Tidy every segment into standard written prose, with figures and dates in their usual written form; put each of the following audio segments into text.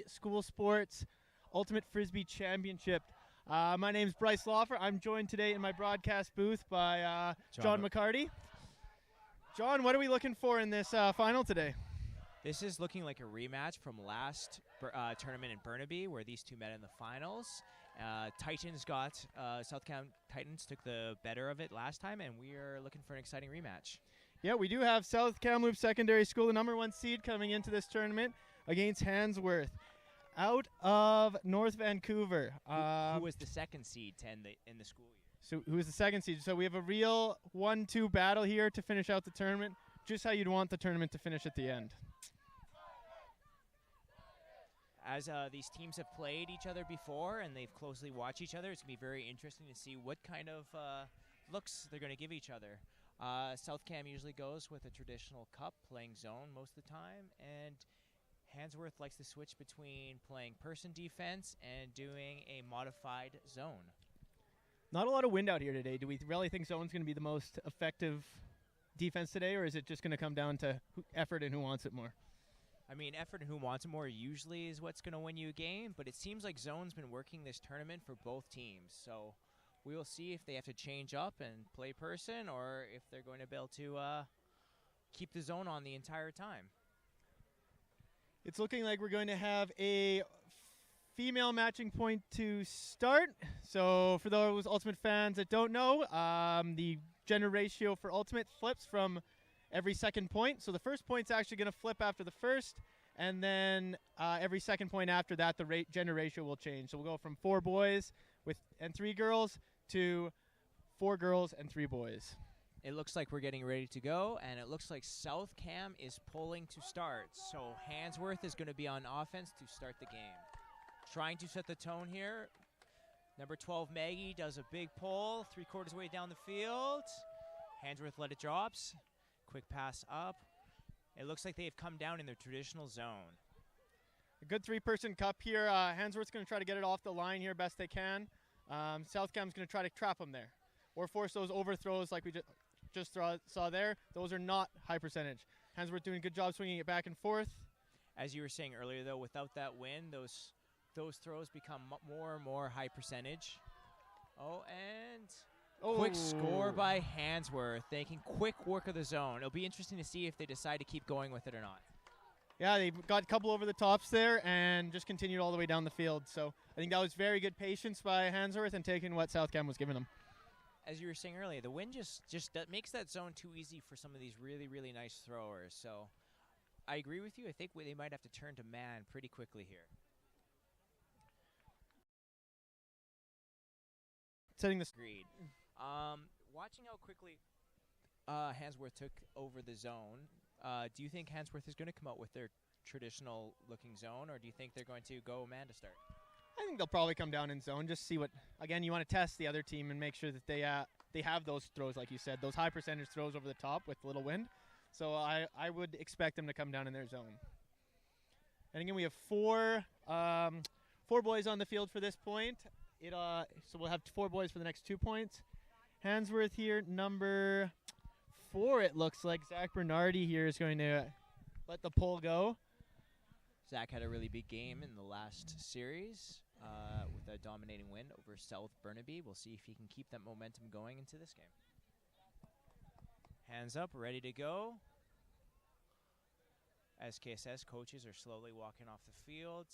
School Sports Ultimate Frisbee Championship. My name is Bryce Lawfer. I'm joined today in my broadcast booth by John McCarty. John, what are we looking for in this final today? This is looking like a rematch from last tournament in Burnaby, where these two met in the finals. South Cam Titans took the better of it last time, and we are looking for an exciting rematch. Yeah, we do have South Kamloops Secondary School, the #1 seed, coming into this tournament against Handsworth out of North Vancouver. Who was the second seed in the school year? So who is the second seed? So we have a real 1-2 battle here to finish out the tournament, just how you'd want the tournament to finish at the end. As these teams have played each other before and they've closely watched each other, it's going to be very interesting to see what kind of looks they're going to give each other. South Cam usually goes with a traditional cup, playing zone most of the time, and Handsworth likes to switch between playing person defense and doing a modified zone. Not a lot of wind out here today. Do we really think zone's going to be the most effective defense today, or is it just going to come down to effort and who wants it more? I mean, effort and who wants it more usually is what's going to win you a game, but it seems like zone's been working this tournament for both teams. So we will see if they have to change up and play person, or if they're going to be able to keep the zone on the entire time. It's looking like we're going to have a female matching point to start. So for those Ultimate fans that don't know, the gender ratio for Ultimate flips from every second point. So the first point's actually going to flip after the first, and then every second point after that, the gender ratio will change. So we'll go from 4 boys and 3 girls to 4 girls and 3 boys. It looks like we're getting ready to go, and it looks like South Cam is pulling to start. So Handsworth is going to be on offense to start the game. Trying to set the tone here. Number 12, Maggie, does a big pull, 3/4 way down the field. Handsworth let it drops. Quick pass up. It looks like they've come down in their traditional zone. A good 3-person cup here. Handsworth's going to try to get it off the line here best they can. South Cam's going to try to trap them there or force those overthrows like we just saw there. Those are not high percentage. Handsworth doing a good job swinging it back and forth. As you were saying earlier, though, without that win, those throws become more and more high percentage. Quick score by Handsworth, making quick work of the zone. It'll be interesting to see if they decide to keep going with it or not. Yeah, they got a couple over the tops there and just continued all the way down the field. So I think that was very good patience by Handsworth and taking what South Cam was giving them. As you were saying earlier, the wind just makes that zone too easy for some of these really, really nice throwers. So I agree with you. I think they might have to turn to man pretty quickly here. Setting the Agreed. Watching how quickly Handsworth took over the zone, do you think Handsworth is going to come out with their traditional looking zone, or do you think they're going to go man to start? I think they'll probably come down in zone, just see what, again, you want to test the other team and make sure that they have those throws, like you said, those high percentage throws over the top with little wind. So I would expect them to come down in their zone. And again, we have four boys on the field for this point. So we'll have 4 boys for the next 2 points. Handsworth here, number 4, it looks like. Zach Bernardi here is going to let the pull go. Zach had a really big game in the last series with a dominating win over South Burnaby. We'll see if he can keep that momentum going into this game. Hands up, ready to go. SKSS coaches are slowly walking off the field.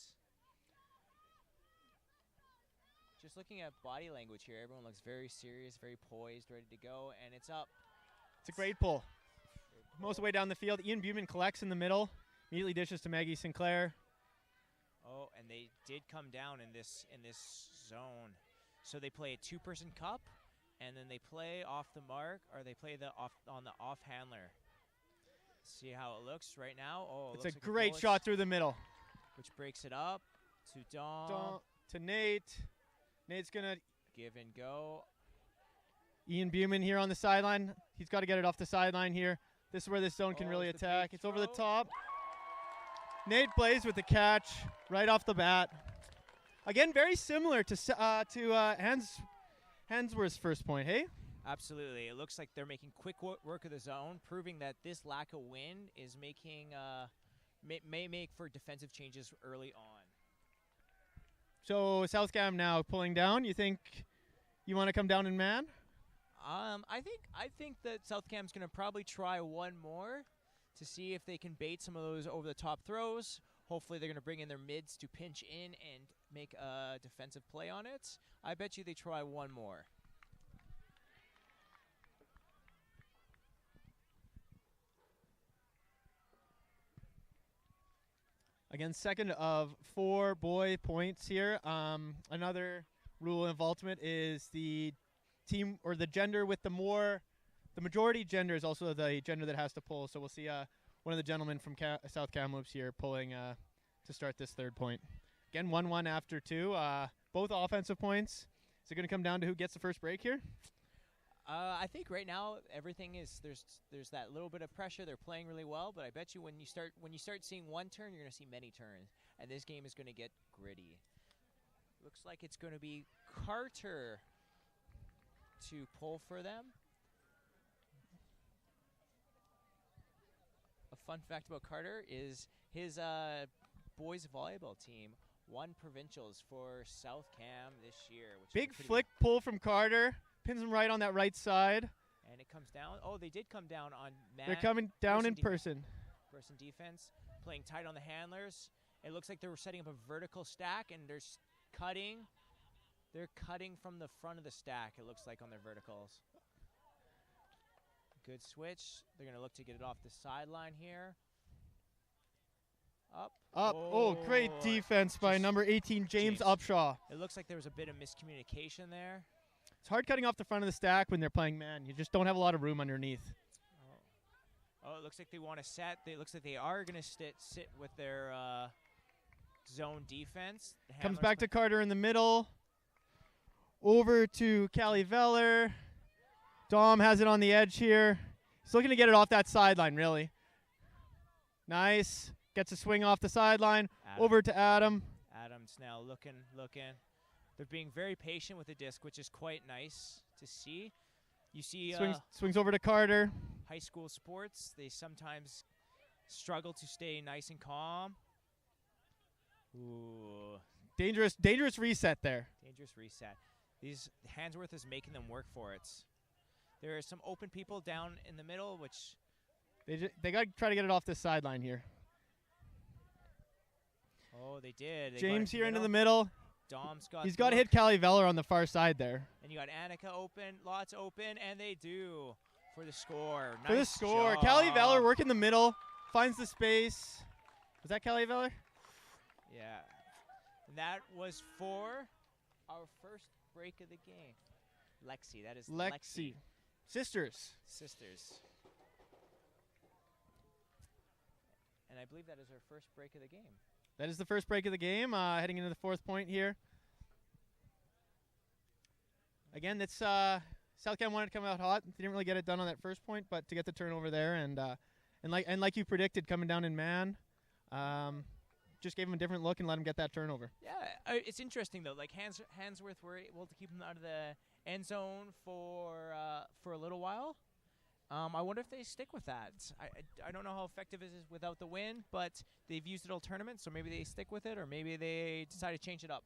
Just looking at body language here, everyone looks very serious, very poised, ready to go, and it's up. It's a great pull. Most of the way down the field. Ian Buman collects in the middle, immediately dishes to Maggie Sinclair. Oh, and they did come down in this zone. So they play a 2-person cup, and then they play off the mark, or they play on the off handler. See how it looks right now. Oh, it's a great shot through the middle, which breaks it up to Dom to Nate. Nate's going to give and go. Ian Buman here on the sideline. He's got to get it off the sideline here. This is where this zone can really attack. It's over the top. Nate Blaze with the catch right off the bat. Again, very similar to Handsworth's first point, hey? Absolutely. It looks like they're making quick work of the zone, proving that this lack of wind is may make for defensive changes early on. So South Cam now pulling down. You think you want to come down in man? I think that South Cam's going to probably try one more to see if they can bait some of those over-the-top throws. Hopefully they're going to bring in their mids to pinch in and make a defensive play on it. I bet you they try one more. Again, second of 4 boy points here. Another rule of ultimate is the team or the gender with the majority gender is also the gender that has to pull. So we'll see one of the gentlemen from South Kamloops here pulling to start this third point. Again, 1-1 after 2. Both offensive points. Is it going to come down to who gets the first break here? I think right now everything is there's that little bit of pressure. They're playing really well, but I bet you when you start seeing one turn, you're going to see many turns, and this game is going to get gritty. Looks like it's going to be Carter to pull for them. A fun fact about Carter is his boys volleyball team won provincials for South Cam this year. Which big flick pull from Carter. Pins him right on that right side. And it comes down. Oh, they did come down on man. They're coming down in person. Person defense, playing tight on the handlers. It looks like they were setting up a vertical stack, and they're cutting. They're cutting from the front of the stack, it looks like, on their verticals. Good switch. They're going to look to get it off the sideline here. Up. Oh, great defense by number 18, James Upshaw. It looks like there was a bit of miscommunication there. It's hard cutting off the front of the stack when they're playing man. You just don't have a lot of room underneath. Oh, it looks like they want to set. It looks like they are going to sit with their zone defense. Comes back to Carter in the middle. Over to Callie Veller. Dom has it on the edge here. He's looking to get it off that sideline, really. Nice. Gets a swing off the sideline. Over to Adam. Adam's now looking. They're being very patient with the disc, which is quite nice to see. You see swings over to Carter. High school sports, they sometimes struggle to stay nice and calm. Ooh. Dangerous reset there. Dangerous reset. Hansworth is making them work for it. There are some open people down in the middle, which... They got to try to get it off this sideline here. Oh, they did. James here into the middle. He's got to hit Callie Veller on the far side there. And you got Annika open, lots open, and they do for the score. For the score. Callie Veller working the middle, finds the space. Was that Callie Veller? Yeah. And that was for our first break of the game. Lexi, that is Lexi. Sisters. And I believe that is our first break of the game. That is the first break of the game, heading into the fourth point here. Again, that's South Cam wanted to come out hot. They didn't really get it done on that first point, but to get the turnover there, and like you predicted, coming down in man, just gave him a different look and let him get that turnover. Yeah, it's interesting though. Like Hansworth were able to keep him out of the end zone for a little while. I wonder if they stick with that. I don't know how effective it is without the wind, but they've used it all tournament, so maybe they stick with it, or maybe they decide to change it up.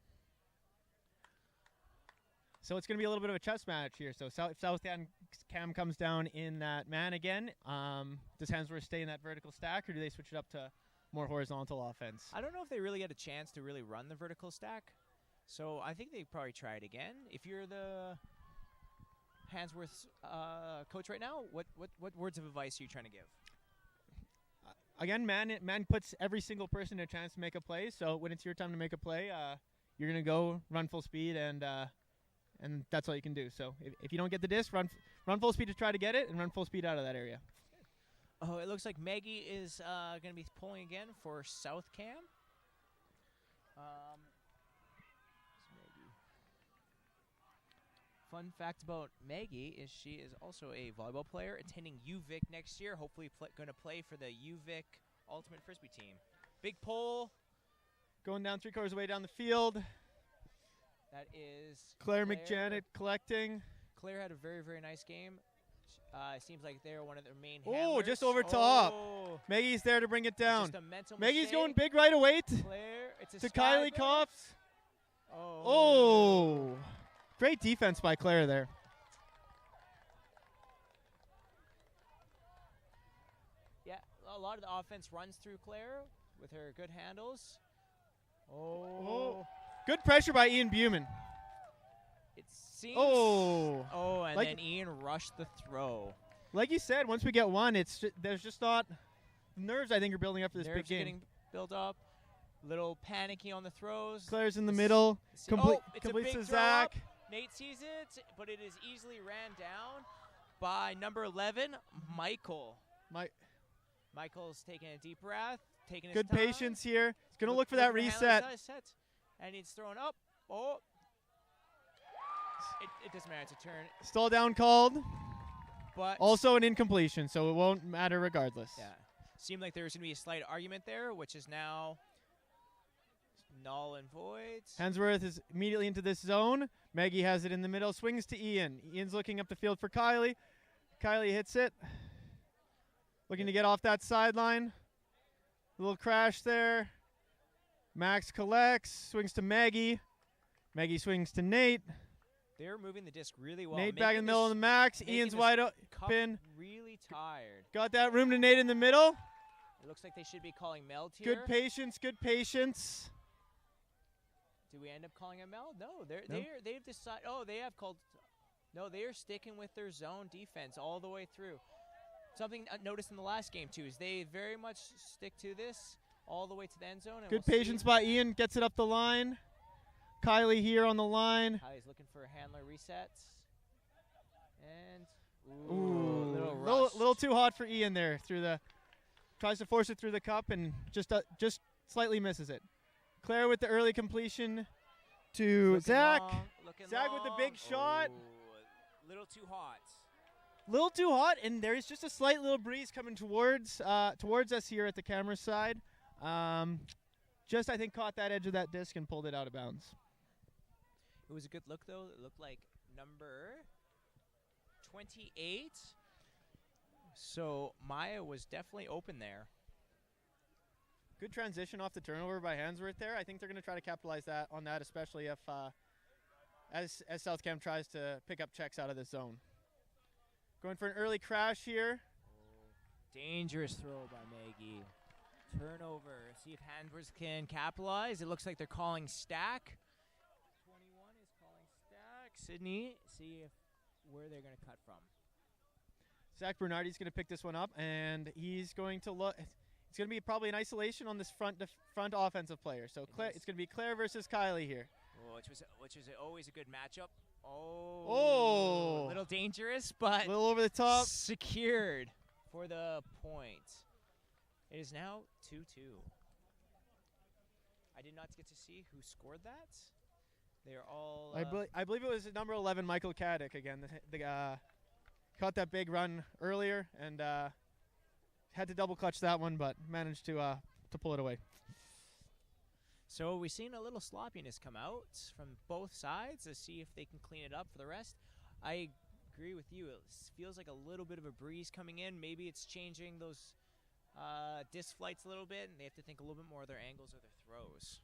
So it's going to be a little bit of a chess match here. So if South Cam comes down in that man again, does Hansworth stay in that vertical stack, or do they switch it up to more horizontal offense? I don't know if they really get a chance to really run the vertical stack, so I think they probably try it again. If you're the Hansworth's coach right now, what words of advice are you trying to give? Again, man puts every single person in a chance to make a play. So when it's your time to make a play, you're gonna go run full speed, and that's all you can do. So if you don't get the disc, run full speed to try to get it, and run full speed out of that area. Oh, it looks like Maggie is gonna be pulling again for South Cam. Fun fact about Maggie is she is also a volleyball player attending UVic next year. Hopefully going to play for the UVic Ultimate Frisbee team. Big pull. Going down 3/4 of the way down the field. That is Claire McJanet collecting. Claire had a very, very nice game. It seems like they're one of their main handlers. Oh, just over top. Maggie's there to bring it down. Just a mental Maggie's mistake. going big right away Claire, it's a to Kylie Kops. Oh. Great defense by Claire there. Yeah, a lot of the offense runs through Claire with her good handles. Oh. Good pressure by Ian Buman. It seems. Oh. And then Ian rushed the throw. Like you said, once we get one, there's just not nerves. I think are building up for this big game. Getting built up. Little panicky on the throws. Claire's in the middle. It's Completes a to big Zach. Throw up. Nate sees it, but it is easily ran down by number 11, Michael. Michael's taking a deep breath, taking his Good time. patience here. He's going to look for that reset. And he's thrown up. Oh. It doesn't matter. It's a turn. Stall down called. But also an incompletion, so it won't matter regardless. Yeah. Seemed like there was going to be a slight argument there, which is now null and void. Hansworth is immediately into this zone. Maggie has it in the middle. Swings to Ian. Ian's looking up the field for Kylie. Kylie hits it. Looking to get off that sideline. Little crash there. Max collects. Swings to Maggie. Maggie swings to Nate. They're moving the disc really well. Nate back in the middle of the Max. Ian's wide open. Really tired. Got that room to Nate in the middle. It looks like they should be calling meld here. Good patience. Good patience. Do we end up calling a meld? No, No. they've decided. Oh, they have called. No, they are sticking with their zone defense all the way through. Something I noticed in the last game too is they very much stick to this all the way to the end zone. And Good patience by Ian. Gets it up the line. Kylie here on the line. Kylie's looking for handler resets. And little too hot for Ian there. Tries to force it through the cup and just slightly misses it. Claire with the early completion to Zach. Zach with the big shot. Little too hot. Little too hot, and there's just a slight little breeze coming towards us here at the camera side. Just I think caught that edge of that disc and pulled it out of bounds. It was a good look though. It looked like number 28. So Maya was definitely open there. Good transition off the turnover by Hansworth there. I think they're going to try to capitalize on that, especially if as South Cam tries to pick up checks out of the zone. Going for an early crash here. Dangerous throw by Maggie. Turnover. See if Hansworth can capitalize. It looks like they're calling stack. 21 is calling stack. Sydney, see where they're going to cut from. Zach Bernardi's going to pick this one up, and he's going to look. It's going to be probably an isolation on this front offensive player. So it's going to be Claire versus Kylie here. Oh, which is always a good matchup. Oh. A little dangerous, but a little over the top. Secured for the point. It is now 2-2. I did not get to see who scored that. They are all. I believe it was number 11, Michael Caddick again. Caught that big run earlier and had to double clutch that one, but managed to pull it away. So we've seen a little sloppiness come out from both sides to see if they can clean it up for the rest. I agree with you. It feels like a little bit of a breeze coming in. Maybe it's changing those disc flights a little bit, and they have to think a little bit more of their angles or their throws.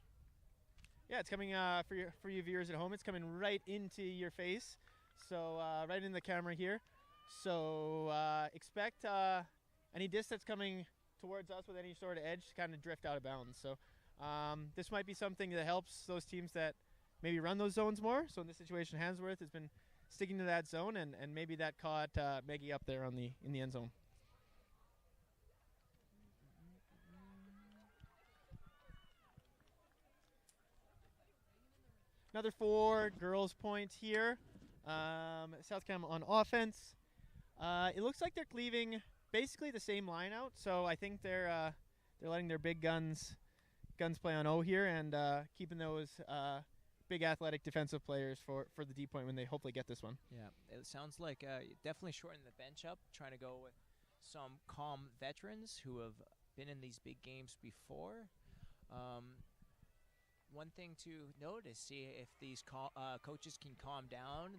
Yeah, it's coming for you viewers at home. It's coming right into your face, so right in the camera here. So expect any disc that's coming towards us with any sort of edge to kind of drift out of bounds. So this might be something that helps those teams that maybe run those zones more. So in this situation, Hansworth has been sticking to that zone, and maybe that caught Maggie up there in the end zone. Another 4 girls' point here. South Cam on offense. It looks like they're leaving basically the same line out. So I think they're letting their big guns play on O here and keeping those big athletic defensive players for the D point when they hopefully get this one. Yeah, it sounds like definitely shorten the bench up, trying to go with some calm veterans who have been in these big games before. One thing to notice, see if these coaches can calm down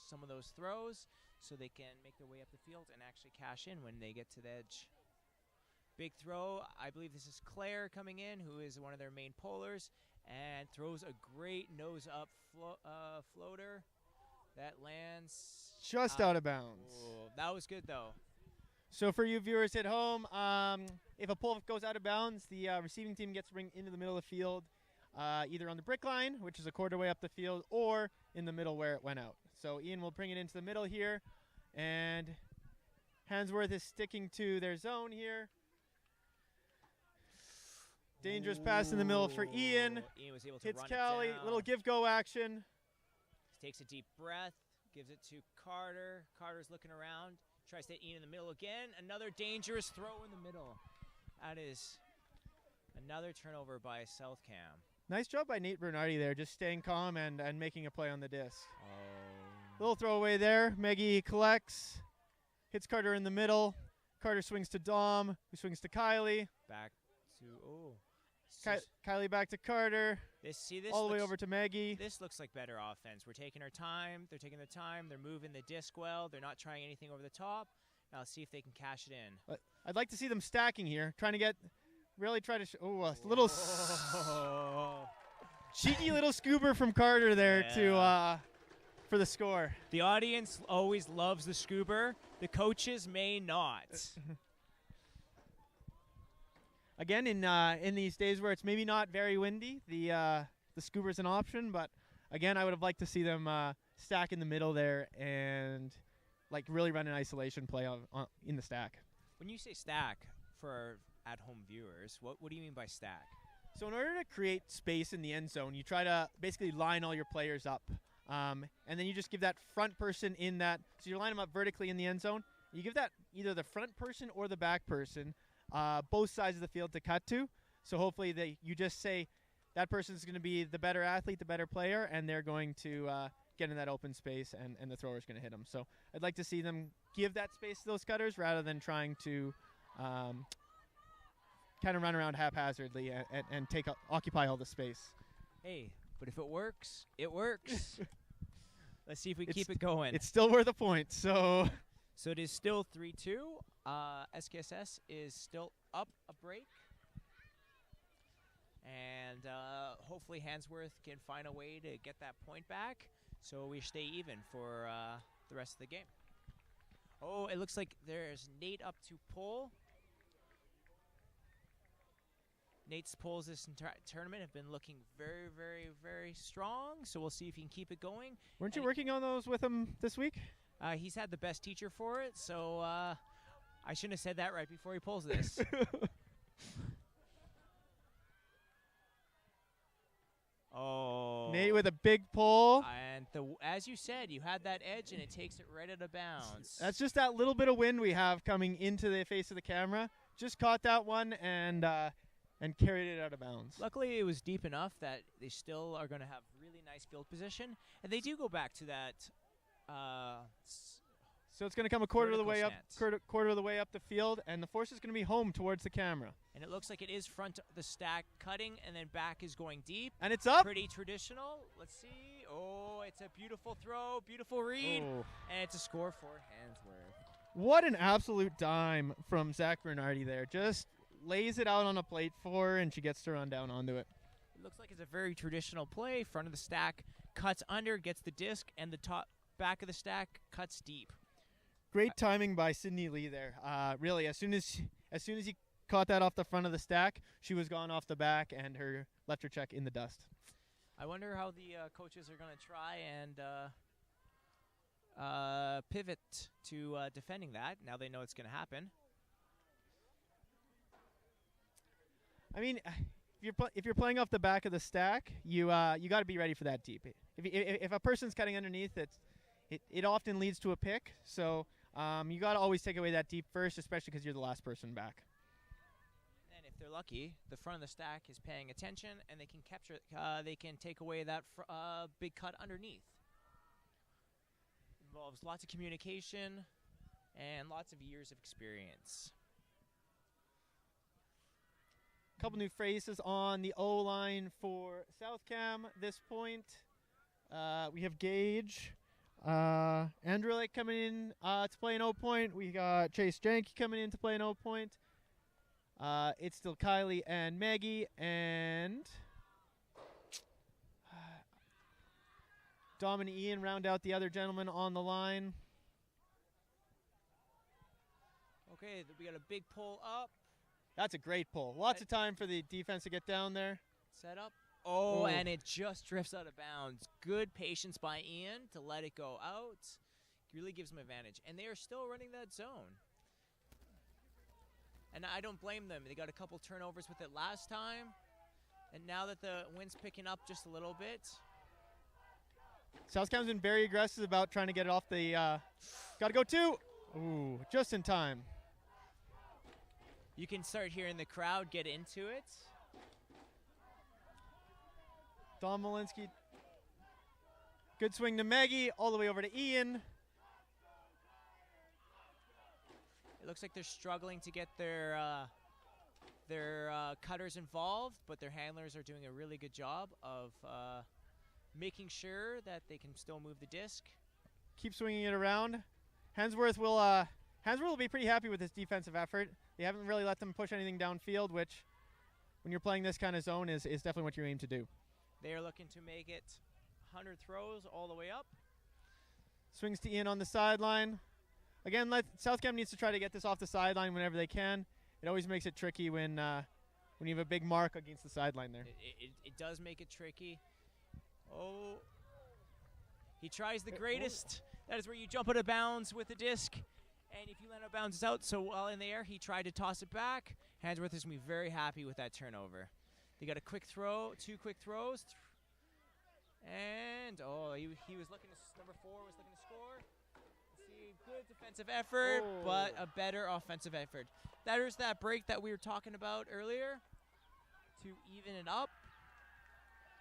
some of those throws so they can make their way up the field and actually cash in when they get to the edge. Big throw. I believe this is Claire coming in, who is one of their main pullers, and throws a great nose-up floater that lands just out of bounds. Ooh, that was good, though. So for you viewers at home, if a pull goes out of bounds, the receiving team gets to bring into the middle of the field, either on the brick line, which is a quarter way up the field, or in the middle where it went out. So Ian will bring it into the middle here, and Hansworth is sticking to their zone here. Dangerous pass in the middle for Ian. Ian was able to hits run Callie, it down. little give-go action. Takes a deep breath, gives it to Carter. Carter's looking around, tries to hit Ian in the middle again. Another dangerous throw in the middle. That is another turnover by South Cam. Nice job by Nate Bernardi there, just staying calm and making a play on the disc. Oh. Little throwaway there. Maggie collects, hits Carter in the middle. Carter swings to Dom, who swings to Kylie. Back to, Kylie back to Carter. This all the way over to Maggie. This looks like better offense. We're taking our time. They're taking their time. They're moving the disc well. They're not trying anything over the top. Now let's see if they can cash it in. I'd like to see them stacking here, trying to get, really try to, a little cheeky little scooper from Carter there to for the score. The audience always loves the scooper. The coaches may not. Again, in these days where it's maybe not very windy, the scooper's an option. But again, I would have liked to see them stack in the middle there and like really run an isolation play in the stack. When you say stack for our at-home viewers, what do you mean by stack? So in order to create space in the end zone, you try to basically line all your players up, and then you just give that front person in that. So you line them up vertically in the end zone. You give that either the front person or the back person. Both sides of the field to cut to. So hopefully you just say that person's going to be the better athlete, the better player, and they're going to get in that open space, and the thrower's going to hit them. So I'd like to see them give that space to those cutters rather than trying to kind of run around haphazardly and occupy all the space. Hey, but if it works, it works. Let's see if we keep it going. It's still worth a point. So it is still 3-2. SKSS is still up a break. And hopefully Hansworth can find a way to get that point back so we stay even for the rest of the game. Oh, it looks like there's Nate up to pull. Nate's pulls this entire tournament have been looking very, very, very strong, so we'll see if he can keep it going. Weren't you working on those with him this week? He's had the best teacher for it, so I shouldn't have said that right before he pulls this. Oh. Nate with a big pull. And as you said, you had that edge, and it takes it right out of bounds. That's just that little bit of wind we have coming into the face of the camera. Just caught that one and carried it out of bounds. Luckily, it was deep enough that they still are going to have really nice field position. And they do go back to that. So it's going to come a quarter of the way up, stance. quarter of the way up the field, and the force is going to be home towards the camera. And it looks like it is front of the stack cutting, and then back is going deep. And it's up. Pretty traditional. Let's see. Oh, it's a beautiful throw, beautiful read, and it's a score for Hansworth. What an absolute dime from Zach Bernardi there. Just lays it out on a plate for her, and she gets to run down onto it. It looks like it's a very traditional play. Front of the stack cuts under, gets the disc, and the top back of the stack cuts deep. Great timing by Sydney Lee there. Really, as soon as he caught that off the front of the stack, she was gone off the back and left her check in the dust. I wonder how the coaches are going to try and pivot to defending that. Now they know it's going to happen. I mean, if you're playing off the back of the stack, you got to be ready for that deep. If a person's cutting underneath, it often leads to a pick. So you got to always take away that deep first, especially because you're the last person back. And if they're lucky, the front of the stack is paying attention, and they can capture. They can take away that big cut underneath. Involves lots of communication and lots of years of experience. Couple new faces on the O-line for South Cam this point. We have Gage. Andrew Lake coming in to play an O point. We got Chase Janke coming in to play an O point. It's still Kylie and Maggie, and Dom and Ian round out the other gentleman on the line. Okay, we got a big pull up. That's a great pull. Lots of time for the defense to get down there. Set up. Oh, and it just drifts out of bounds. Good patience by Ian to let it go out. Really gives him advantage. And they are still running that zone. And I don't blame them. They got a couple turnovers with it last time. And now that the wind's picking up just a little bit. South Cam's been very aggressive about trying to get it off the... got to go two. Ooh, just in time. You can start hearing the crowd get into it. Dom Malinsky. Good swing to Maggie, all the way over to Ian. It looks like they're struggling to get their cutters involved, but their handlers are doing a really good job of making sure that they can still move the disc. Keep swinging it around. Hansworth will be pretty happy with this defensive effort. They haven't really let them push anything downfield, which, when you're playing this kind of zone, is definitely what you aim to do. They are looking to make it 100 throws all the way up. Swings to Ian on the sideline. Again, South Cam needs to try to get this off the sideline whenever they can. It always makes it tricky when you have a big mark against the sideline there. It does make it tricky. Oh, he tries the greatest. That is where you jump out of bounds with the disc. And if you land out of bounds, it's out. So while in the air, he tried to toss it back. Hansworth is going to be very happy with that turnover. They got a quick throw, 2 quick throws. And, he was looking to, number 4 was looking to score. See, good defensive effort, but a better offensive effort. There's that break that we were talking about earlier to even it up.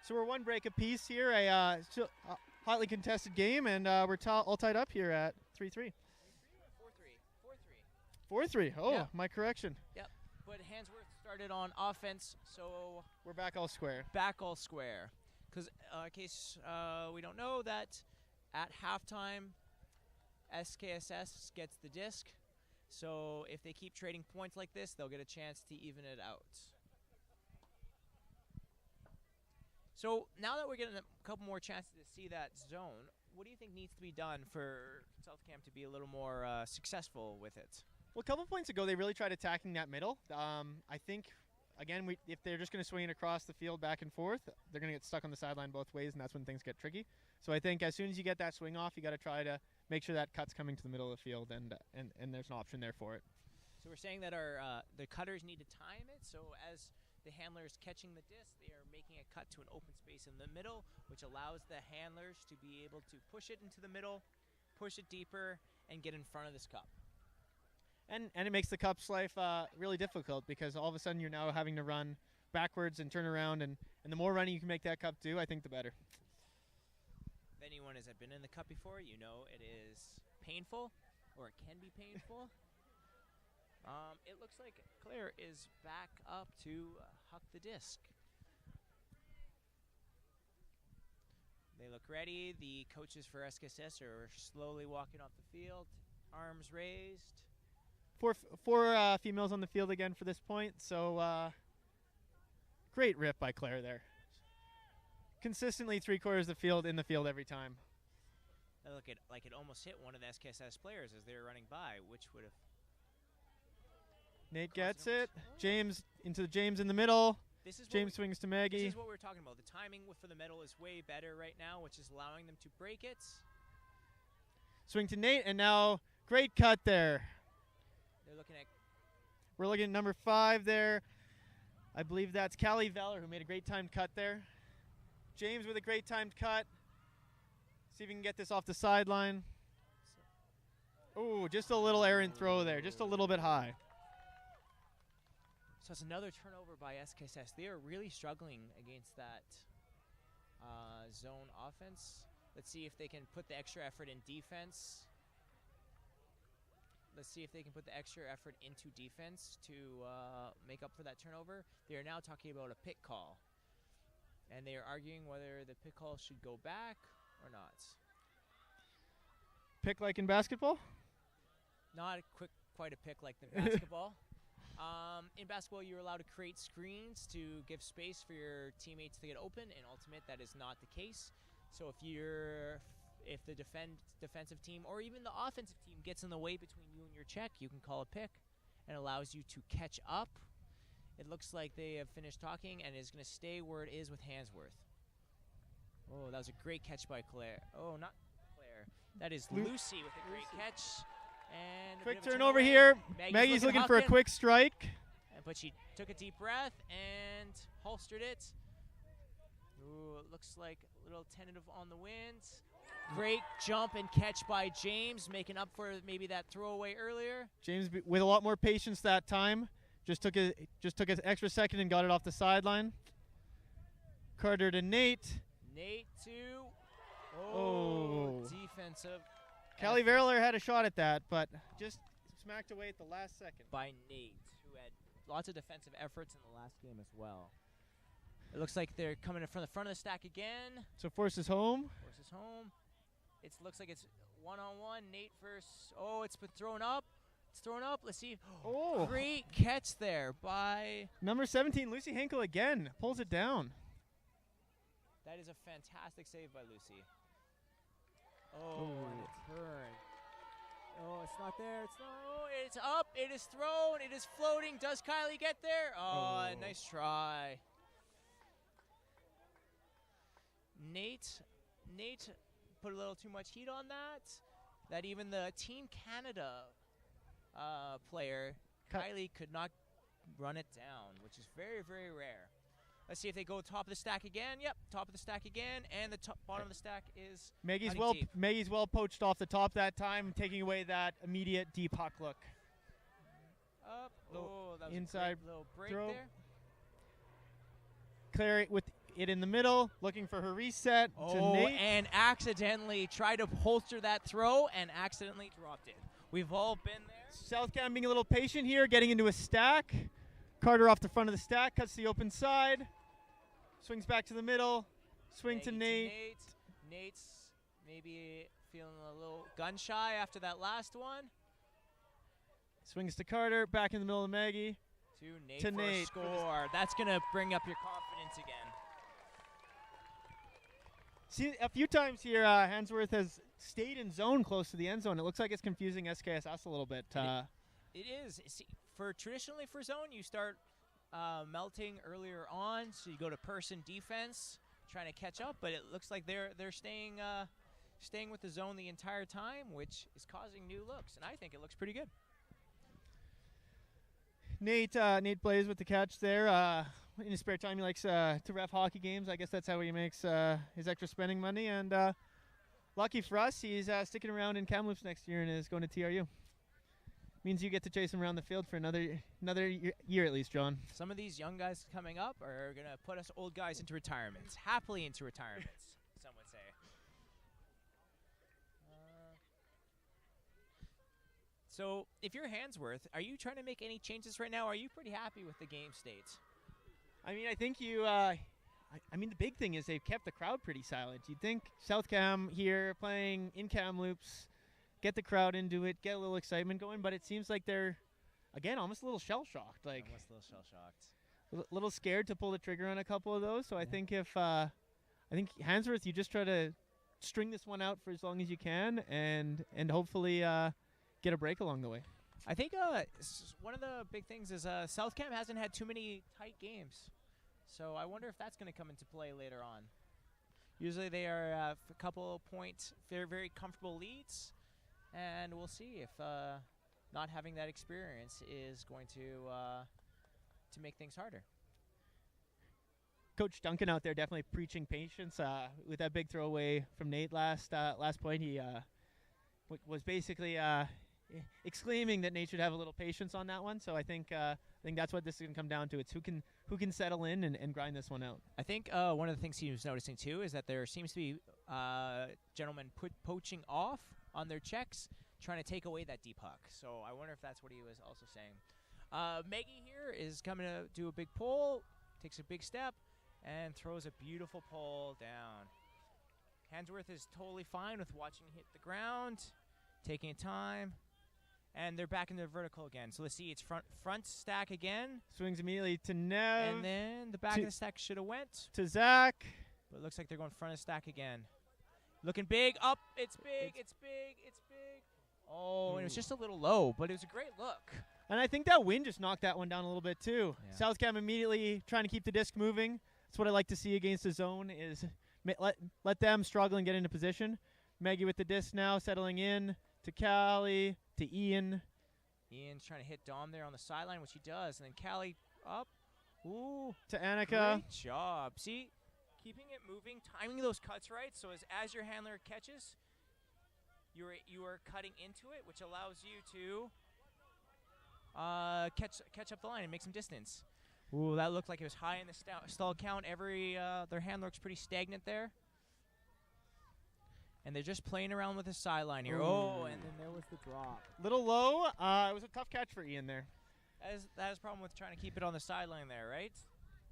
So we're one break apiece here, a hotly contested game, and we're all tied up here at 3-3. 4-3. Oh, yep. My correction. Yep. But Hansworth started on offense, so we're back all square. Because in case we don't know that at halftime, SKSS gets the disc. So if they keep trading points like this, they'll get a chance to even it out. So now that we're getting a couple more chances to see that zone, what do you think needs to be done for South Cam to be a little more successful with it? Well, a couple points ago, they really tried attacking that middle. I think, again, if they're just going to swing it across the field back and forth, they're going to get stuck on the sideline both ways, and that's when things get tricky. So I think as soon as you get that swing off, you got to try to make sure that cut's coming to the middle of the field, and there's an option there for it. So we're saying that the cutters need to time it, so as the handler is catching the disc, they are making a cut to an open space in the middle, which allows the handlers to be able to push it into the middle, push it deeper, and get in front of this cup. And it makes the cup's life really difficult, because all of a sudden you're now having to run backwards and turn around, and the more running you can make that cup do, I think the better. If anyone has been in the cup before, you know it is painful, or it can be painful. It looks like Claire is back up to huck the disc. They look ready. The coaches for SKSS are slowly walking off the field, arms raised. Four females on the field again for this point, so great rip by Claire there. Consistently 3/4 of the field in the field every time. That look like it almost hit one of the SKSS players as they were running by, which would have... Nate gets it. James into James in the middle. James swings to Maggie. This is what we were talking about. The timing for the middle is way better right now, which is allowing them to break it. Swing to Nate, and now great cut there. We're looking at number 5 there. I believe that's Callie Veller, who made a great timed cut there. James with a great timed cut. See if we can get this off the sideline. Ooh, just a little errant throw there, just a little bit high. So it's another turnover by SKSS. They are really struggling against that zone offense. Let's see if they can put the extra effort in defense. Let's see if they can put the extra effort into defense to make up for that turnover. They are now talking about a pick call. And they are arguing whether the pick call should go back or not. Pick like in basketball? Not quite a pick like the basketball. In basketball, you're allowed to create screens to give space for your teammates to get open. In Ultimate, that is not the case. So if the defensive team or even the offensive team gets in the way between you and your check, you can call a pick and allows you to catch up. It looks like they have finished talking and is going to stay where it is with Hansworth. Oh, that was a great catch by Claire. Oh, not Claire. That is Lucy with a great catch. And a Quick bit of a turnover turnover. here. Maggie's Maggie's looking for a Huffkin, quick strike. but she took a deep breath and holstered it. Ooh, it looks like a little tentative on the wind. Great jump and catch by James, making up for maybe that throwaway earlier. James with a lot more patience that time. Just took an extra second and got it off the sideline. Carter to Nate. Nate to Oh. defensive. Callie Verler had a shot at that, but just smacked away at the last second. By Nate, who had lots of defensive efforts in the last game as well. It looks like they're coming from the front of the stack again. So forces home. Forces home. It looks like it's one-on-one. Nate versus. Oh, it's been thrown up. It's thrown up. Let's see. Oh. Great catch there by. Number 17, Lucy Hinkle again. Pulls it down. That is a fantastic save by Lucy. Oh, and a turn. Oh, it's not there. It's not. Oh, it's up. It is thrown. It is floating. Does Kylie get there? Oh, nice try. Nate put a little too much heat on that. That even the Team Canada player, Kylie, could not run it down, which is very, very rare. Let's see if they go top of the stack again. Yep, top of the stack again, and the bottom of the stack is Maggie's well poached off the top that time, taking away that immediate deep huck look. Up. Oh, that was inside a great little break throw. there. Claire with it in the middle, looking for her reset to Nate. And accidentally tried to holster that throw and accidentally dropped it. We've all been there. South Cam being a little patient here, getting into a stack. Carter off the front of the stack, cuts the open side. Swings back to the middle. Swing to Nate. Nate's maybe feeling a little gun shy after that last one. Swings to Carter, back in the middle of Maggie. To Nate. Score. That's going to bring up your confidence again. See, a few times here, Hansworth has stayed in zone close to the end zone. It looks like it's confusing SKSS a little bit. It is. See, traditionally for zone, you start melting earlier on, so you go to person defense, trying to catch up. But it looks like they're staying with the zone the entire time, which is causing new looks, and I think it looks pretty good. Nate plays with the catch there. In his spare time, he likes to ref hockey games. I guess that's how he makes his extra spending money. And lucky for us, he's sticking around in Kamloops next year and is going to TRU. Means you get to chase him around the field for another year at least, John. Some of these young guys coming up are going to put us old guys into retirements, happily into retirements, some would say. So if you're Hansworth, are you trying to make any changes right now? Are you pretty happy with the game state? I mean, I think you the big thing is they've kept the crowd pretty silent. You'd think South Cam here playing in Kamloops, get the crowd into it, get a little excitement going, but it seems like they're, again, almost a little shell-shocked. Like, Almost a little shell-shocked. A little scared to pull the trigger on a couple of those. So I think Hansworth, you just try to string this one out for as long as you can and hopefully get a break along the way. I think one of the big things is South Cam hasn't had too many tight games. So I wonder if that's going to come into play later on. Usually they are a couple points, very, very comfortable leads. And we'll see if not having that experience is going to make things harder. Coach Duncan out there definitely preaching patience with that big throwaway from Nate last point. He was basically exclaiming that Nate should have a little patience on that one. So I think that's what this is going to come down to. It's who can settle in and grind this one out. I think one of the things he was noticing too is that there seems to be gentlemen poaching off on their checks, trying to take away that deep huck. So I wonder if that's what he was also saying. Maggie here is coming to do a big pull, takes a big step, and throws a beautiful pull down. Hansworth is totally fine with watching hit the ground, taking time, and they're back in the vertical again. So let's see, it's front stack again. Swings immediately to Nev. And then the back of the stack should have went. To Zach. But it looks like they're going front of stack again. Looking big. Up. It's big. It's big. It's big. Oh, and it was just a little low, but it was a great look. And I think that wind just knocked that one down a little bit too. Yeah. South Cam immediately trying to keep the disc moving. That's what I like to see against the zone is let them struggle and get into position. Maggie with the disc now settling in to Callie, to Ian. Ian's trying to hit Dom there on the sideline, which he does. And then Callie up. Ooh. To Annika. Great job. See, keeping it moving, timing those cuts right. So as your handler catches, you are cutting into it, which allows you to catch up the line and make some distance. Ooh, that looked like it was high in the stall count. Their handler looks pretty stagnant there. And they're just playing around with the sideline here. Oh, and then there was the drop. Little low. It was a tough catch for Ian there. That is a problem with trying to keep it on the sideline there, right?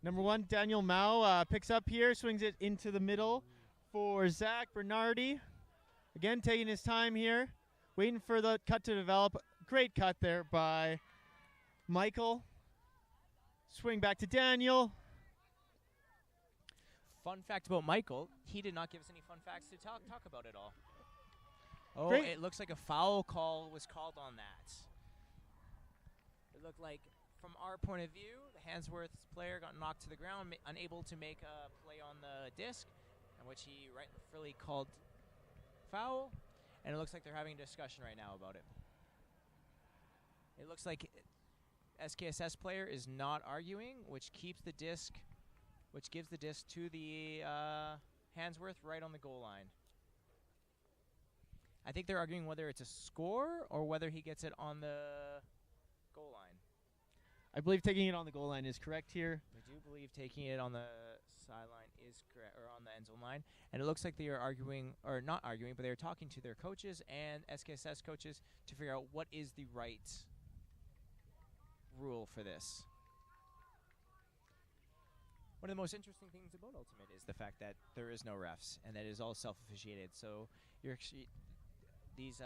Number 1, Daniel Mao picks up here, swings it into the middle for Zach Bernardi. Again, taking his time here, waiting for the cut to develop. Great cut there by Michael. Swing back to Daniel. Fun fact about Michael, he did not give us any fun facts to talk about at all. Oh, Great. It looks like a foul call was called on that. It looked like, from our point of view, the Hansworth player got knocked to the ground, unable to make a play on the disc, in which he rightfully called foul, and it looks like they're having a discussion right now about it. It looks like SKSS player is not arguing, which gives the disc to the Hansworth right on the goal line. I think they're arguing whether it's a score or whether he gets it on the goal line. I believe taking it on the goal line is correct here. I do believe taking it on the sideline is correct, or on the end zone line. And it looks like they are arguing, or not arguing, but they are talking to their coaches and SKSS coaches to figure out what is the right rule for this. One of the most interesting things about Ultimate is the fact that there is no refs and that it is all self-officiated. So these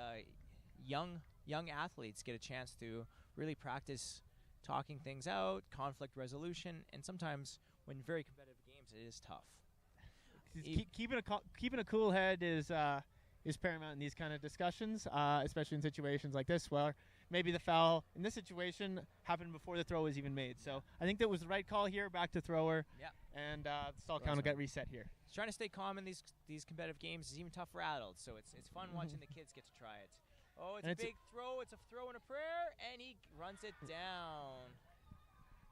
young athletes get a chance to really practice talking things out, conflict resolution, and sometimes when very competitive games, it is tough. Keeping a cool head is paramount in these kind of discussions, especially in situations like this where maybe the foul in this situation happened before the throw was even made. So I think that was the right call here, back to thrower. Yeah. And the stall count will get reset here. Trying to stay calm in these competitive games is even tough for adults, so it's fun watching the kids get to try it. Oh, it's a big throw. It's a throw and a prayer, and he runs it down.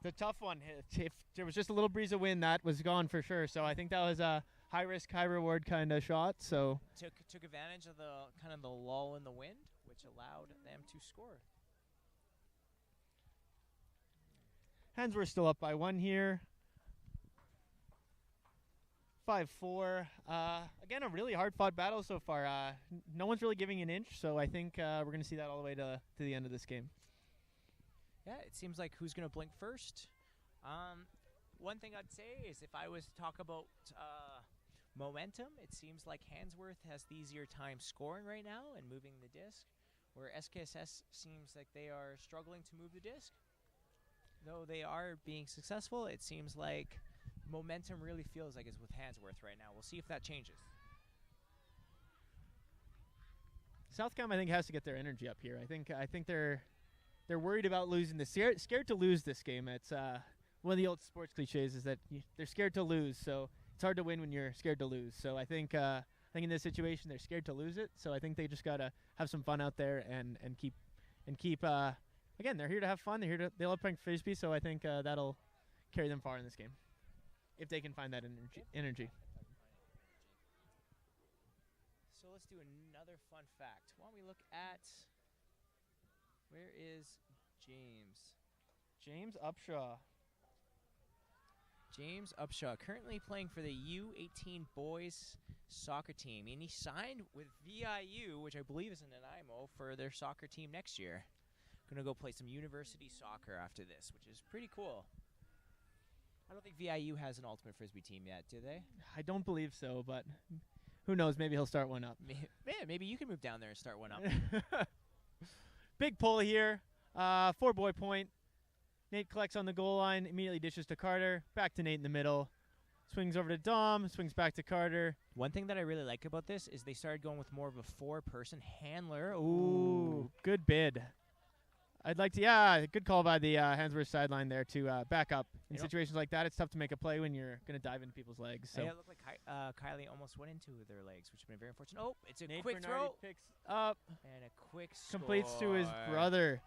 The tough one. If there was just a little breeze of wind, that was gone for sure. So I think that was a high risk, high reward kind of shot. So took advantage of the lull in the wind, which allowed them to score. Hansworth still up by 1 here. 5-4. Again, a really hard-fought battle so far. No one's really giving an inch, so I think we're going to see that all the way to the end of this game. Yeah, it seems like who's going to blink first. One thing I'd say is if I was to talk about momentum, it seems like Hansworth has the easier time scoring right now and moving the disc, where SKSS seems like they are struggling to move the disc. Though they are being successful, it seems like momentum really feels like it's with Hansworth right now. We'll see if that changes. Southcom, I think, has to get their energy up here. I think they're worried about losing this. Scared to lose this game. It's one of the old sports cliches is that they're scared to lose. So it's hard to win when you're scared to lose. So I think in this situation they're scared to lose it. So I think they just gotta have some fun out there and keep. Again, they're here to have fun. They love playing frisbee. So I think that'll carry them far in this game if they can find that energy. So let's do another fun fact. Why don't we look at where is James? James Upshaw. James Upshaw, currently playing for the U18 boys soccer team. And he signed with VIU, which I believe is in Nanaimo, for their soccer team next year. Going to go play some university soccer after this, which is pretty cool. I don't think VIU has an ultimate frisbee team yet, do they? I don't believe so, but who knows? Maybe he'll start one up. Maybe you can move down there and start one up. Big pull here. 4-boy point. Nate collects on the goal line, immediately dishes to Carter. Back to Nate in the middle. Swings over to Dom, swings back to Carter. One thing that I really like about this is they started going with more of a 4-person handler. Ooh, good bid. I'd like to, good call by the Hansworth sideline there to back up. In situations like that, it's tough to make a play when you're going to dive into people's legs. So. Yeah, it looked like Kylie almost went into their legs, which would have been very unfortunate. Oh, it's a Nate quick Bernardi throw. picks up. And a quick Completes to his score. brother,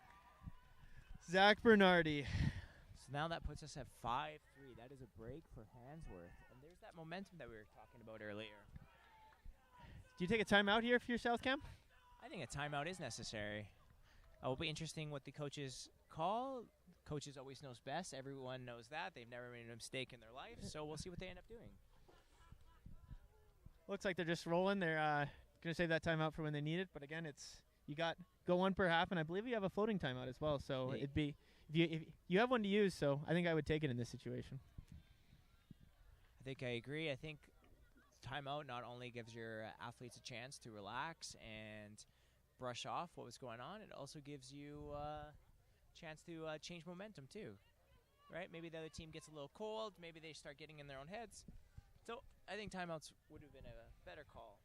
Zach Bernardi. So now that puts us at 5-3. That is a break for Hansworth. And there's that momentum that we were talking about earlier. Do you take a timeout here for your South Camp? I think a timeout is necessary. It will be interesting what the coaches call. Coaches always knows best. Everyone knows that. They've never made a mistake in their life. So we'll see what they end up doing. Looks like they're just rolling. They're going to save that timeout for when they need it. But again, you go one per half, and I believe you have a floating timeout as well. So Yeah. it'd be if you have one to use. So I think I would take it in this situation. I think I agree. I think timeout not only gives your athletes a chance to relax and brush off what was going on, it also gives you a chance to change momentum too, right? Maybe the other team gets a little cold. Maybe they start getting in their own heads. So I think timeouts would have been a better call.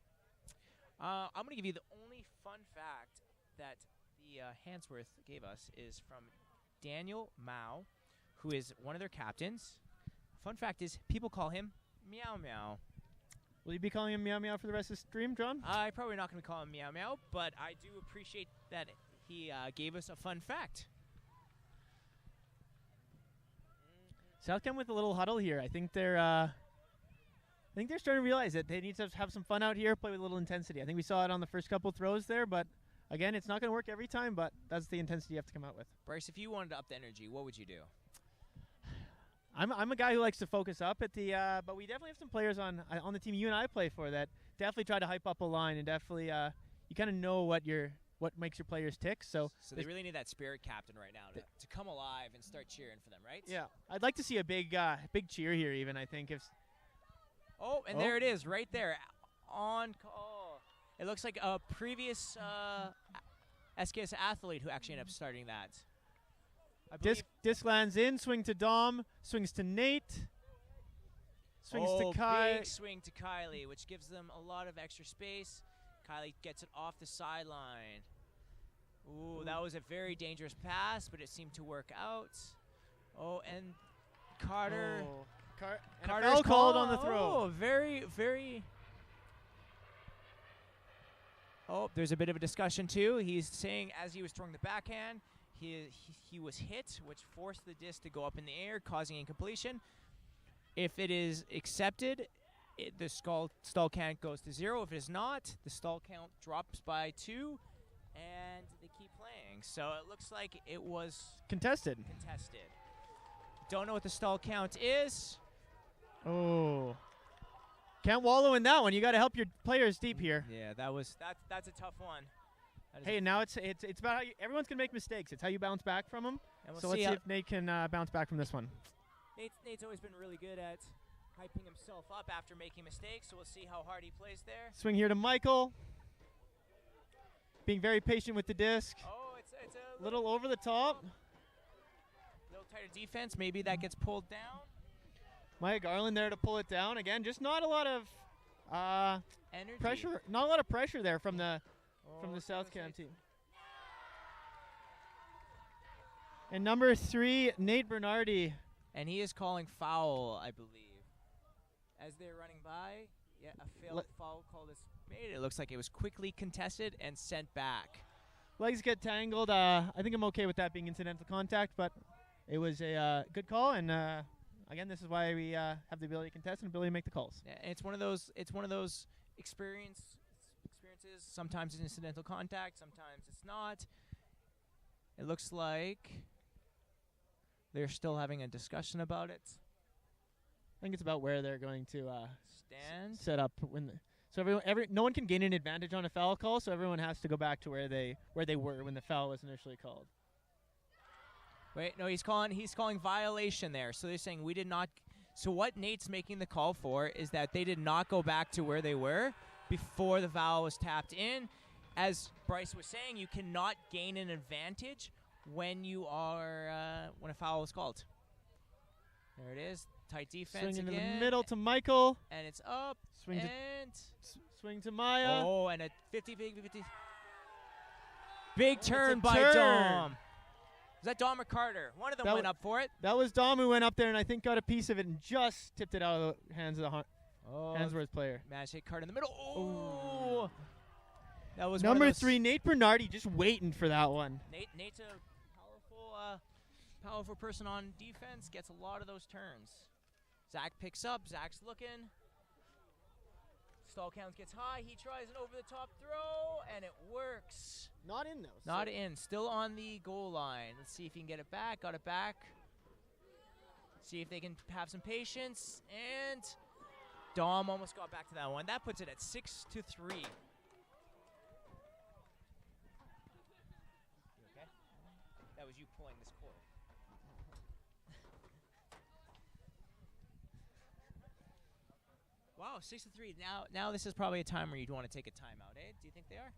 I'm going to give you the only fun fact that the Hansworth gave us is from Daniel Mao, who is one of their captains. Fun fact is people call him Meow Meow. Will you be calling him Meow Meow for the rest of the stream, John? I'm probably not going to call him Meow Meow, but I do appreciate that he gave us a fun fact. South Camp with a little huddle here. I think they're starting to realize that they need to have some fun out here, play with a little intensity. I think we saw it on the first couple throws there, but again, it's not going to work every time, but that's the intensity you have to come out with. Bryce, if you wanted to up the energy, what would you do? I'm a guy who likes to focus up at the, but we definitely have some players on the team you and I play for that definitely try to hype up a line and definitely you kind of know what makes your players tick. So they really need that spirit captain right now to come alive and start cheering for them, right? Yeah, I'd like to see a big cheer here. Even I think if. There it is, right there, on call. It looks like a previous SKS athlete who actually ended up starting that. Disc lands in, swing to Dom, swings to Nate, swings to Kai. Big swing to Kylie, which gives them a lot of extra space. Kylie gets it off the sideline. Ooh, that was a very dangerous pass, but it seemed to work out. Oh, and Carter. Carter's called on the throw. Oh, very, very. Oh, there's a bit of a discussion too. He's saying as he was throwing the backhand, he was hit, which forced the disc to go up in the air, causing incompletion. If it is accepted, the stall count goes to 0. If it is not, the stall count drops by 2, and they keep playing. So it looks like it was contested. Don't know what the stall count is. Oh. Can't wallow in that one. You got to help your players deep here. Yeah, that's a tough one. Hey, now it's about how everyone's gonna make mistakes. It's how you bounce back from them. So let's see if Nate can bounce back from this one. Nate's always been really good at hyping himself up after making mistakes. So we'll see how hard he plays there. Swing here to Michael. Being very patient with the disc. Oh, it's a little over the top. Little tighter defense. Maybe that gets pulled down. Maya Garland there to pull it down again. Just not a lot of energy. Pressure. Not a lot of pressure there from the South Camp team. And number 3, Nate Bernardi. And he is calling foul, I believe. As they're running by, a failed foul call is made. It looks like it was quickly contested and sent back. Legs get tangled. I think I'm okay with that being incidental contact, but it was a good call. And again, this is why we have the ability to contest and ability to make the calls. Yeah, and it's one of those experiences. Sometimes it's incidental contact, sometimes it's not. It looks like they're still having a discussion about it. I think it's about where they're going to stand. Set up no one can gain an advantage on a foul call, so everyone has to go back to where they were when the foul was initially called. Wait, no, he's calling violation there. So they're saying we did not. So what Nate's making the call for is that they did not go back to where they were before the foul was tapped in. As Bryce was saying, you cannot gain an advantage when you are when a foul is called. There it is. Tight defense Swing into again. the middle to Michael. And it's up. Swing and swing to Maya. Oh, and a 50-50. Big turn a by turn. Dom. Was that Dom or Carter? One of them went up for it. That was Dom who went up there and I think got a piece of it and just tipped it out of the hands of the Handsworth player. Match hit Carter in the middle. Oh. That was number 3, Nate Bernardi, just waiting for that one. Nate's a powerful person on defense, gets a lot of those turns. Zach picks up. Zach's looking. Stall count gets high. He tries an over-the-top throw, and it works. Not in, though. Not in. Still on the goal line. Let's see if he can get it back. Got it back. See if they can have some patience. And Dom almost got back to that one. That puts it at 6-3. You okay? That was you pulling this cord. Wow, 6-3. Now this is probably a time where you'd want to take a timeout, eh? Do you think they are?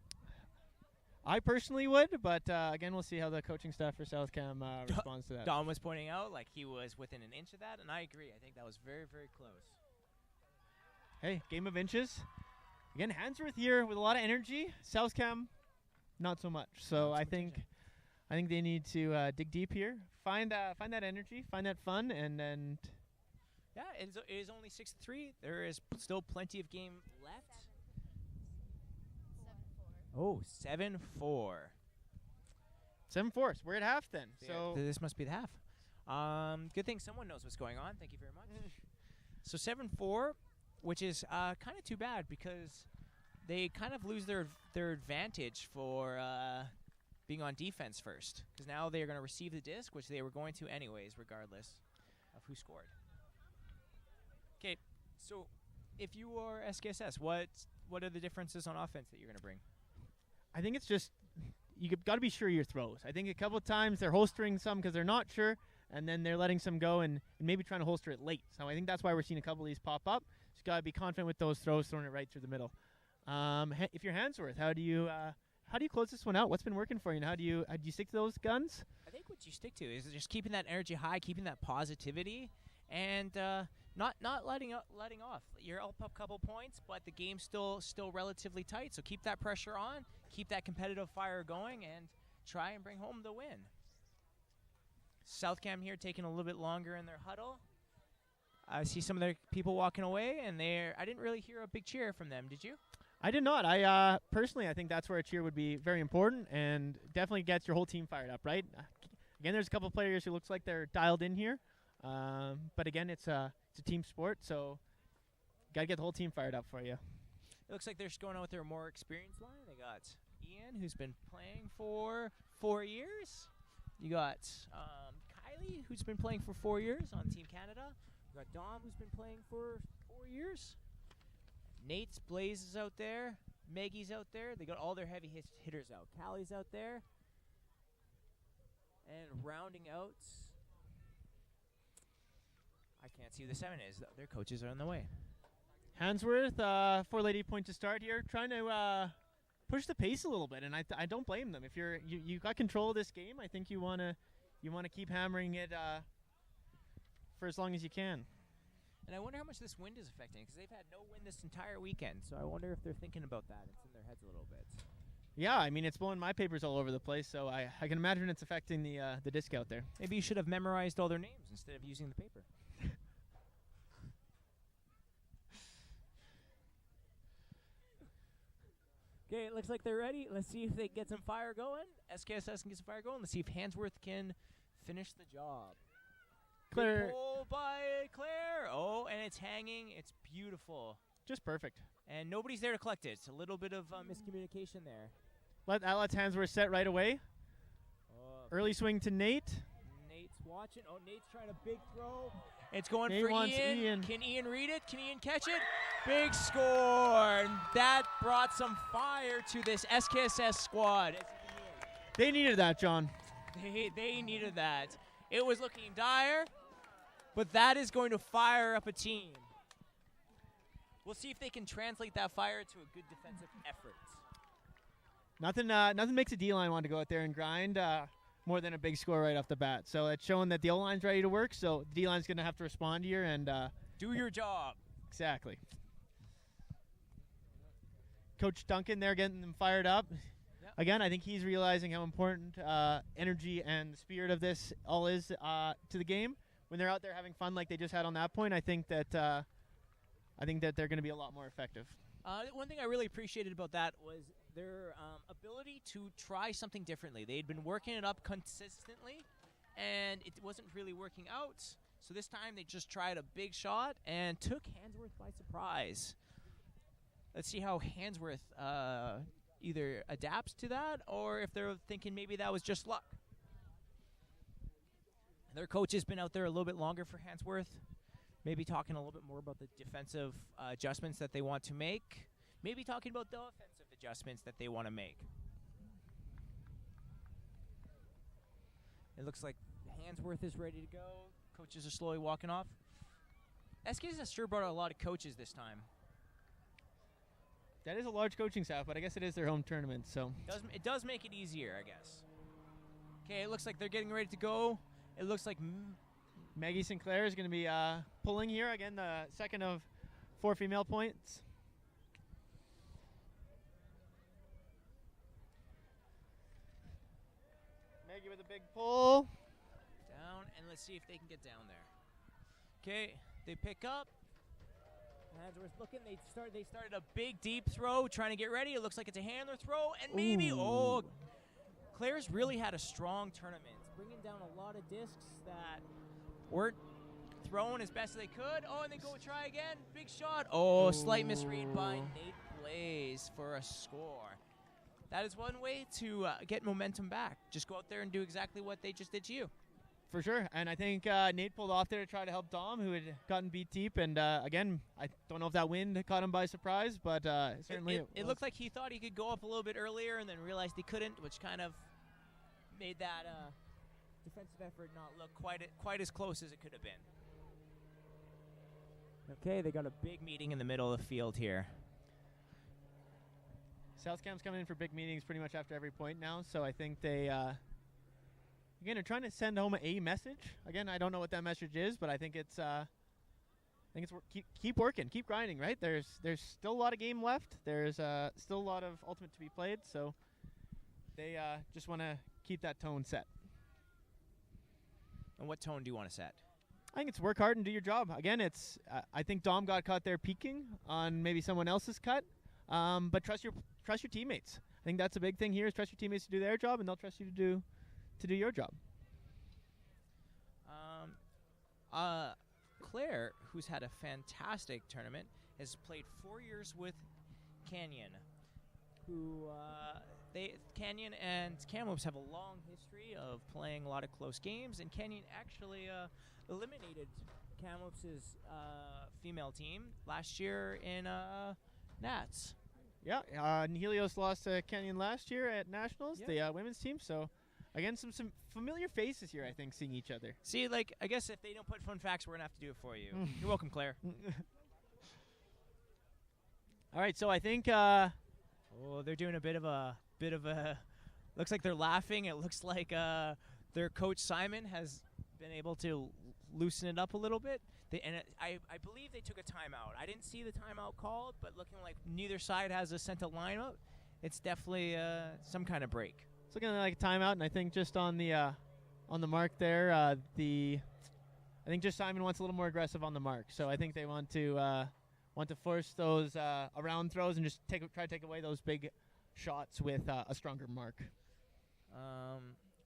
I personally would, but again, we'll see how the coaching staff for South Cam responds to that. Dom was pointing out like he was within an inch of that, and I agree. I think that was very, very close. Hey, game of inches. Again, Handsworth here with a lot of energy. South Cam, not so much. So I think they need to dig deep here, find that energy, find that fun, and then. Yeah, it is only 6-3. There is still plenty of game left. 7-4. Oh, 7-4. 7-4. So we're at half then. So this must be the half. Good thing someone knows what's going on. Thank you very much. So 7-4, which is kind of too bad because they kind of lose their advantage for being on defense first. Because now they are going to receive the disc, which they were going to anyways, regardless of who scored. Okay, so if you are SKSS, what are the differences on offense that you're going to bring? I think it's just you've got to be sure of your throws. I think a couple of times they're holstering some because they're not sure, and then they're letting some go and maybe trying to holster it late. So I think that's why we're seeing a couple of these pop up. Just got to be confident with those throws, throwing it right through the middle. If you're Handsworth, how do you close this one out? What's been working for you, and how do you stick to those guns? I think what you stick to is just keeping that energy high, keeping that positivity, and not letting off. You're up a couple points, but the game's still relatively tight. So keep that pressure on, keep that competitive fire going, and try and bring home the win. South Cam here taking a little bit longer in their huddle. I see some of their people walking away, and I didn't really hear a big cheer from them. Did you? I did not. I personally, I think that's where a cheer would be very important and definitely gets your whole team fired up, right? Again, there's a couple players who looks like they're dialed in here. But again, it's a team sport, so got to get the whole team fired up for you. It looks like they're just going on with their more experienced line. They got Ian, who's been playing for 4 years. You got Kylie, who's been playing for 4 years on Team Canada. You got Dom, who's been playing for 4 years. Nate's Blaze is out there. Maggie's out there. They got all their heavy hitters out. Callie's out there. And rounding out, I can't see who the 7 is. Their coaches are on the way. Handsworth, 4-lady point to start here, trying to push the pace a little bit, and I don't blame them. If you got control of this game, I think you wanna keep hammering it for as long as you can. And I wonder how much this wind is affecting, because they've had no wind this entire weekend. So I wonder if they're thinking about that. It's in their heads a little bit. Yeah, I mean, it's blowing my papers all over the place, so I can imagine it's affecting the disc out there. Maybe you should have memorized all their names instead of using the paper. Okay, it looks like they're ready. Let's see if they get some fire going. SKSS can get some fire going. Let's see if Handsworth can finish the job. Claire. Good pull by Claire. Oh, and it's hanging. It's beautiful. Just perfect. And nobody's there to collect it. It's a little bit of miscommunication there. Let's Handsworth set right away. Early swing to Nate. Nate's watching. Oh, Nate's trying a big throw. It's going Nate for wants Ian. Can Ian read it? Can Ian catch it? Big score. And that brought some fire to this SKSS squad. They needed that, John. They needed that. It was looking dire, but that is going to fire up a team. We'll see if they can translate that fire to a good defensive effort. Nothing makes a D-line want to go out there and grind. more than a big score right off the bat. So it's showing that the O-line's ready to work, so the D-line's going to have to respond here and do your job. Exactly. Coach Duncan there getting them fired up. Yep. Again, I think he's realizing how important energy and the spirit of this all is to the game. When they're out there having fun like they just had on that point, I think that they're going to be a lot more effective. One thing I really appreciated about that was their ability to try something differently. They had been working it up consistently, and it wasn't really working out. So this time they just tried a big shot and took Handsworth by surprise. Let's see how Handsworth either adapts to that or if they're thinking maybe that was just luck. Their coach has been out there a little bit longer for Handsworth, maybe talking a little bit more about the defensive adjustments that they want to make, maybe talking about the offensive adjustments that they want to make. It looks like Handsworth is ready to go. Coaches are slowly walking off. BCSS sure brought out a lot of coaches this time. That is a large coaching staff, but I guess it is their home tournament, so. It does make it easier, I guess. Okay, it looks like they're getting ready to go. It looks like Maggie Sinclair is going to be pulling here. Again, the second of 4 female points. Maggie with a big pull. Down, and let's see if they can get down there. Okay, they pick up. Handsworth looking. They started a big deep throw, trying to get ready. It looks like it's a handler throw, and maybe Claire's really had a strong tournament, bringing down a lot of discs that weren't thrown as best as they could. Oh, and they go try again. Big shot. Oh, slight misread by Nate Blaze for a score. That is one way to get momentum back. Just go out there and do exactly what they just did to you. For sure, and I think Nate pulled off there to try to help Dom, who had gotten beat deep. And again, I don't know if that wind caught him by surprise, but certainly it looked like he thought he could go up a little bit earlier and then realized he couldn't, which kind of made that defensive effort not look quite as close as it could have been. Okay, they got a big meeting in the middle of the field here. South Cam's coming in for big meetings pretty much after every point now, so I think they again, they're trying to send home a message. Again, I don't know what that message is, but I think it's keep working, keep grinding. Right? There's still a lot of game left. There's still a lot of Ultimate to be played, so they just want to keep that tone set. And what tone do you want to set? I think it's work hard and do your job. Again, it's I think Dom got caught there peeking on maybe someone else's cut, but trust your teammates. I think that's a big thing here is trust your teammates to do their job, and they'll trust you to do your job. Claire, who's had a fantastic tournament, has played 4 years with Canyon, who Canyon and Kamloops have a long history of playing a lot of close games, and Canyon actually eliminated Kamloops' female team last year in Nats. Yeah, Helios lost to Canyon last year at Nationals, the women's team, so again, some familiar faces here, I think, seeing each other. See, like, I guess if they don't put fun facts, we're going to have to do it for you. You're welcome, Claire. All right, so I think they're doing a bit of a looks like they're laughing. It looks like their coach Simon has been able to loosen it up a little bit. I believe they took a timeout. I didn't see the timeout called, but looking like neither side has sent a lineup, it's definitely some kind of break. It's looking like a timeout, and I think just on the mark there, I think just Simon wants a little more aggressive on the mark. So I think they want to force those around throws and just try to take away those big shots with a stronger mark.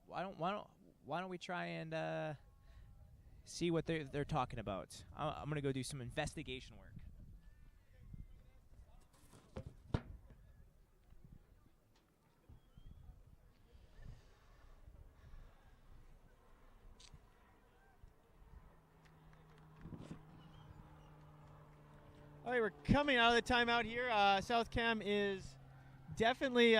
Why don't we try and see what they're talking about? I'm gonna go do some investigation work. All right, we're coming out of the timeout here. South Cam is definitely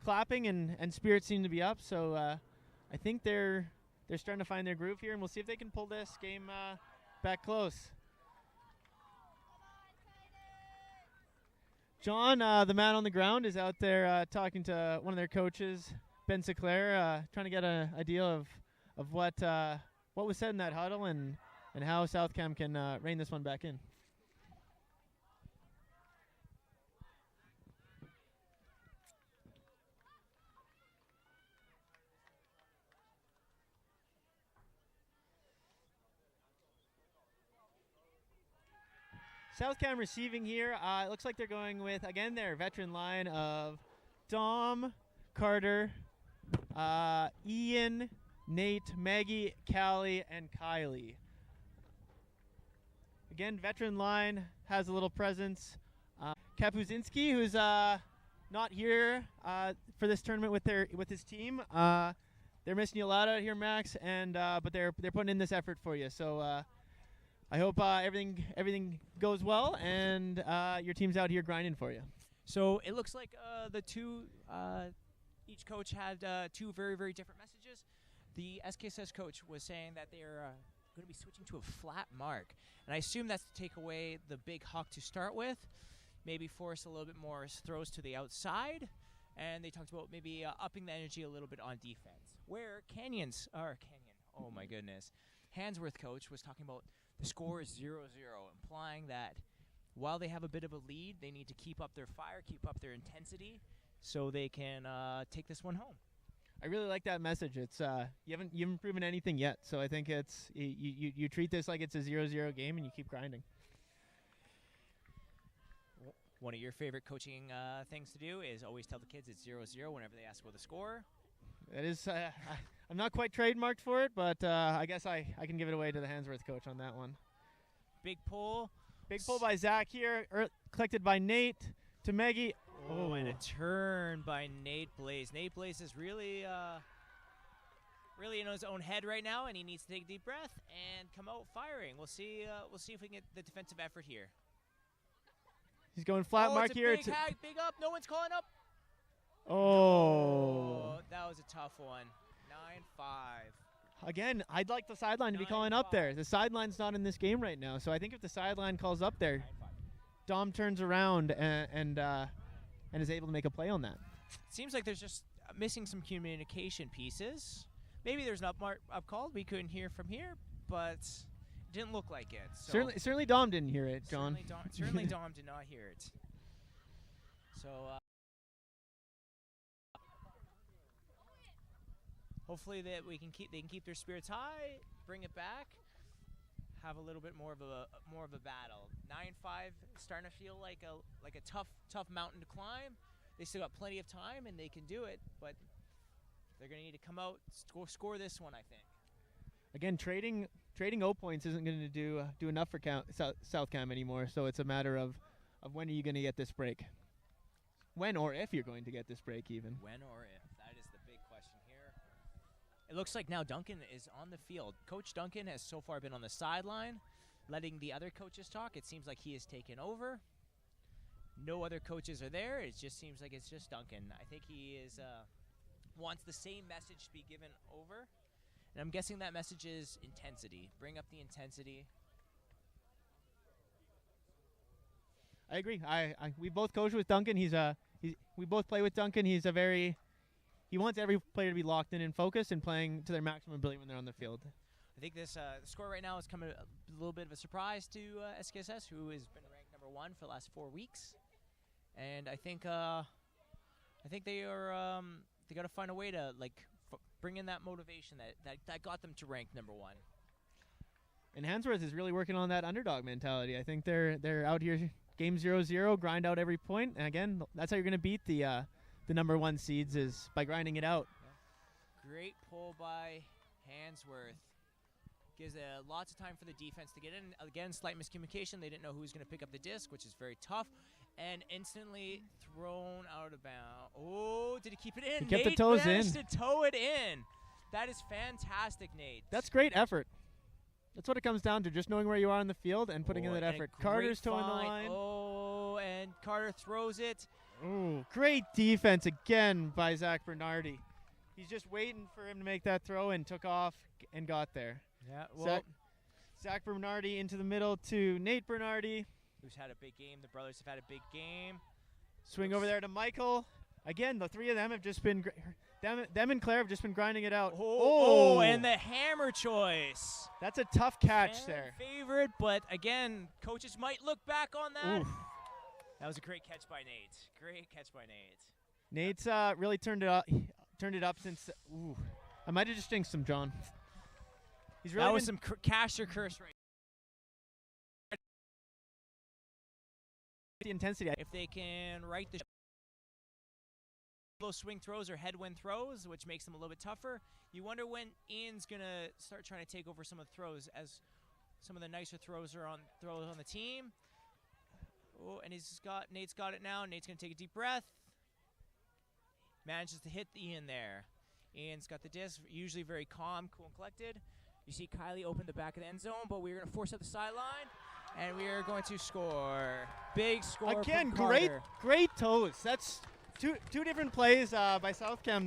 clapping and spirits seem to be up. So I think they're starting to find their groove here, and we'll see if they can pull this game back close. John, the man on the ground, is out there talking to one of their coaches, Ben Sinclair, trying to get an idea of what was said in that huddle and how South Cam can rein this one back in. South Cam receiving here. It looks like they're going with, again, their veteran line of Dom, Carter, Ian, Nate, Maggie, Callie, and Kylie. Again, veteran line has a little presence. Kapuzinski, who's not here for this tournament with his team. They're missing you a lot out here, Max, and but they're putting in this effort for you. So I hope everything goes well, and your team's out here grinding for you. So it looks like the two, each coach had two very, very different messages. The SKSS coach was saying that they're going to be switching to a flat mark, and I assume that's to take away the big huck to start with, maybe force a little bit more throws to the outside, and they talked about maybe upping the energy a little bit on defense. Where oh my goodness, Hansworth coach was talking about the score is 0-0, implying that while they have a bit of a lead, they need to keep up their fire, keep up their intensity, so they can take this one home. I really like that message. It's you haven't proven anything yet, so I think it's you treat this like it's a 0-0 game and you keep grinding. One of your favorite coaching things to do is always tell the kids it's 0-0 whenever they ask for the score. It is. I'm not quite trademarked for it, but I guess I can give it away to the Hansworth coach on that one. Big pull. Big pull by Zach here, collected by Nate to Maggie. Oh, and a turn by Nate Blaze. Nate Blaze is really in his own head right now, and he needs to take a deep breath and come out firing. We'll see if we can get the defensive effort here. He's going flat mark here. Big up. No one's calling up. Oh, that was a tough one. 9-5. Again, I'd like the sideline to be calling up there. The sideline's not in this game right now, so I think if the sideline calls up there, 9-5. Dom turns around and is able to make a play on that. Seems like there's just missing some communication pieces. Maybe there's an up call we couldn't hear from here, but it didn't look like it. So certainly Dom didn't hear it, John. Certainly Dom did not hear it. So hopefully that they can keep their spirits high, bring it back, have a little bit more of a battle. 9-5 starting to feel like a tough mountain to climb. They still got plenty of time and they can do it, but they're going to need to come out, score this one, I think. Again, trading O points isn't going to do enough for South Cam anymore, so it's a matter of when are you going to get this break? When or if you're going to get this break even. When or if. That is the big question here. It looks like now Duncan is on the field. Coach Duncan has so far been on the sideline, letting the other coaches talk. It seems like he has taken over. No other coaches are there. It just seems like it's just Duncan. I think he is wants the same message to be given over. And I'm guessing that message is intensity. Bring up the intensity. I agree. We both coach with Duncan. We both play with Duncan. He wants every player to be locked in and focused and playing to their maximum ability when they're on the field. I think this the score right now is coming a little bit of a surprise to SKSS, who has been ranked number 1 for the last 4 weeks. And I think they are they got to find a way to bring in that motivation that got them to rank number 1. And Hansworth is really working on that underdog mentality. I think they're out here game 0-0, grind out every point. And again, that's how you're going to beat the number 1 seeds is by grinding it out. Yeah. Great pull by Hansworth. Gives lots of time for the defense to get in. Again, slight miscommunication. They didn't know who was going to pick up the disc, which is very tough. And instantly thrown out of bounds. Oh, did he keep it in? He kept Nate the toes managed in. to toe it in. That is fantastic, Nate. That's great effort. That's what it comes down to, just knowing where you are on the field and putting in that effort. Carter's toeing the line. Oh, and Carter throws it. Oh, great defense again by Zach Bernardi. He's just waiting for him to make that throw and took off and got there. Yeah, well, Zach Bernardi into the middle to Nate Bernardi. Who's had a big game. The brothers have had a big game. Swing over there to Michael. Again, the 3 of them have just been great. them and Claire have just been grinding it out. Oh, and the hammer choice. That's a tough catch there. Favorite, but again, coaches might look back on that. Oof. That was a great catch by Nate. Great catch by Nate. Nate's really turned it up since. Ooh, I might have just jinxed him, John. He's really that was some cash or curse right. The intensity. If they can right the those swing throws or headwind throws, which makes them a little bit tougher. You wonder when Ian's gonna start trying to take over some of the throws, as some of the nicer throws on the team. Oh, and Nate's got it now. Nate's gonna take a deep breath. Manages to hit Ian there. Ian's got the disc, usually very calm, cool, and collected. You see Kylie open the back of the end zone, but we're gonna force out the sideline, and we are going to score. Big score. Again, from Carter. great toes. That's two different plays by South Cam.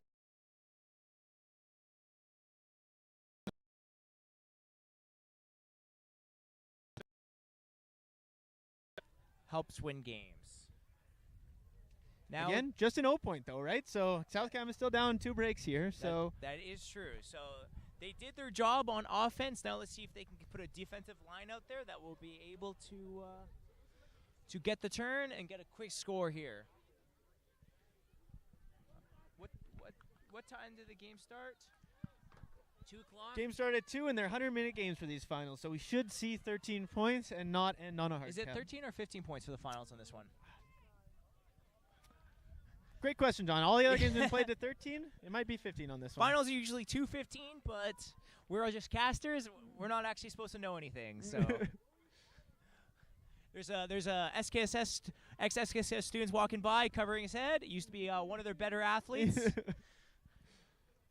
Helps win games. Now Again, just an 0 point though, right? So South Cam is still down 2 breaks here. So that is true. So they did their job on offense. Now let's see if they can put a defensive line out there that will be able to get the turn and get a quick score here. What time did the game start? 2 o'clock? Game started at 2, and they're 100-minute games for these finals. So we should see 13 points and not end on a hard Is it count. 13 or 15 points for the finals on this one? Great question, John. All the other games have been played to 13. It might be 15 on this one. Finals are usually 2-15, but we're all just casters. We're not actually supposed to know anything. So there's a SKSS ex-SKSS students walking by, covering his head. It used to be one of their better athletes.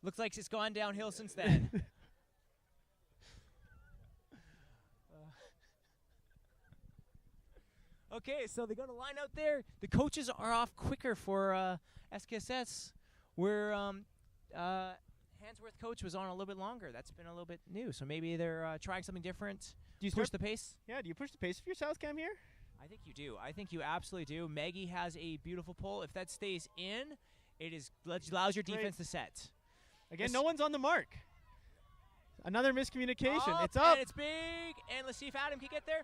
Looks like it's gone downhill since then. Okay, so they got a line out there. The coaches are off quicker for SKSS, where Hansworth coach was on a little bit longer. That's been a little bit new, so maybe they're trying something different. Do you push the pace? Yeah, do you push the pace if you're South Cam here? I think you do. I think you absolutely do. Maggie has a beautiful pull. If that stays in, it allows your defense to set. Again, no one's on the mark. Another miscommunication. It's up. And it's big. And let's see if Adam can get there.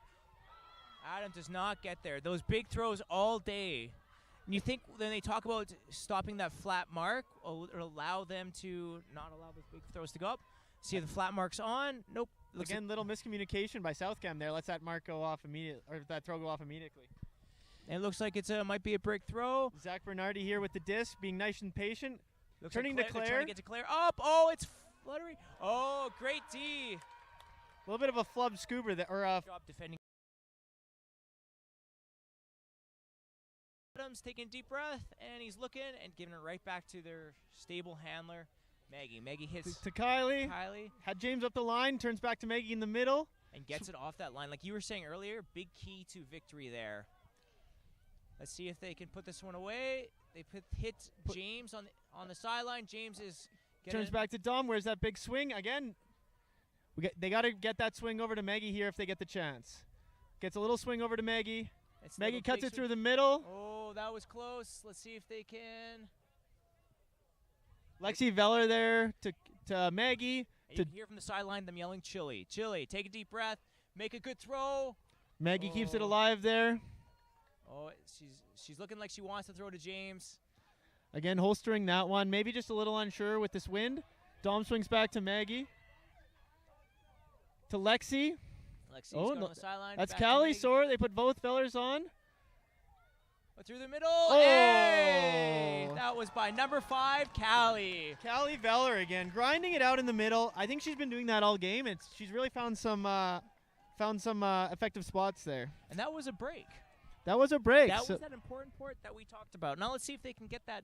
Adam does not get there. Those big throws all day. And you think when they talk about stopping that flat mark, it'll allow them to not allow those big throws to go up. See if the flat mark's on. Nope. Again, little miscommunication by South Cam there. Lets that mark go off immediately, or that throw go off immediately. And it looks like it's might be a break throw. Zach Bernardi here with the disc, being nice and patient. Turning like to Claire. Trying to get to Claire. Up. Oh, it's fluttery. Oh, great D. A little bit of a flub scuba there, or a drop defending. Adams taking a deep breath, and he's looking and giving it right back to their stable handler, Maggie. Maggie hits to Kylie. Kylie. Had James up the line, turns back to Maggie in the middle. And gets it off that line. Like you were saying earlier, big key to victory there. Let's see if they can put this one away. They hit James on the sideline. James is turns back to Dom. Where's that big swing? Again, they got to get that swing over to Maggie here if they get the chance. Gets a little swing over to Maggie. Maggie cuts it through the middle. Oh, that was close. Let's see if they can. Lexi Veller there to Maggie. And you can hear from the sideline them yelling, Chili. Chili, take a deep breath. Make a good throw. Maggie keeps it alive there. Oh, she's looking like she wants to throw to James. Again, holstering that one. Maybe just a little unsure with this wind. Dom swings back to Maggie. To Lexi. Lexi's going on the sideline. That's Callie Sore. They put both fellers on. Through the middle. Oh! Hey! That was by number 5, Callie. Callie Veller again, grinding it out in the middle. I think she's been doing that all game. She's really found some effective spots there. And that was a break. That was a break. That was that important part that we talked about. Now let's see if they can get that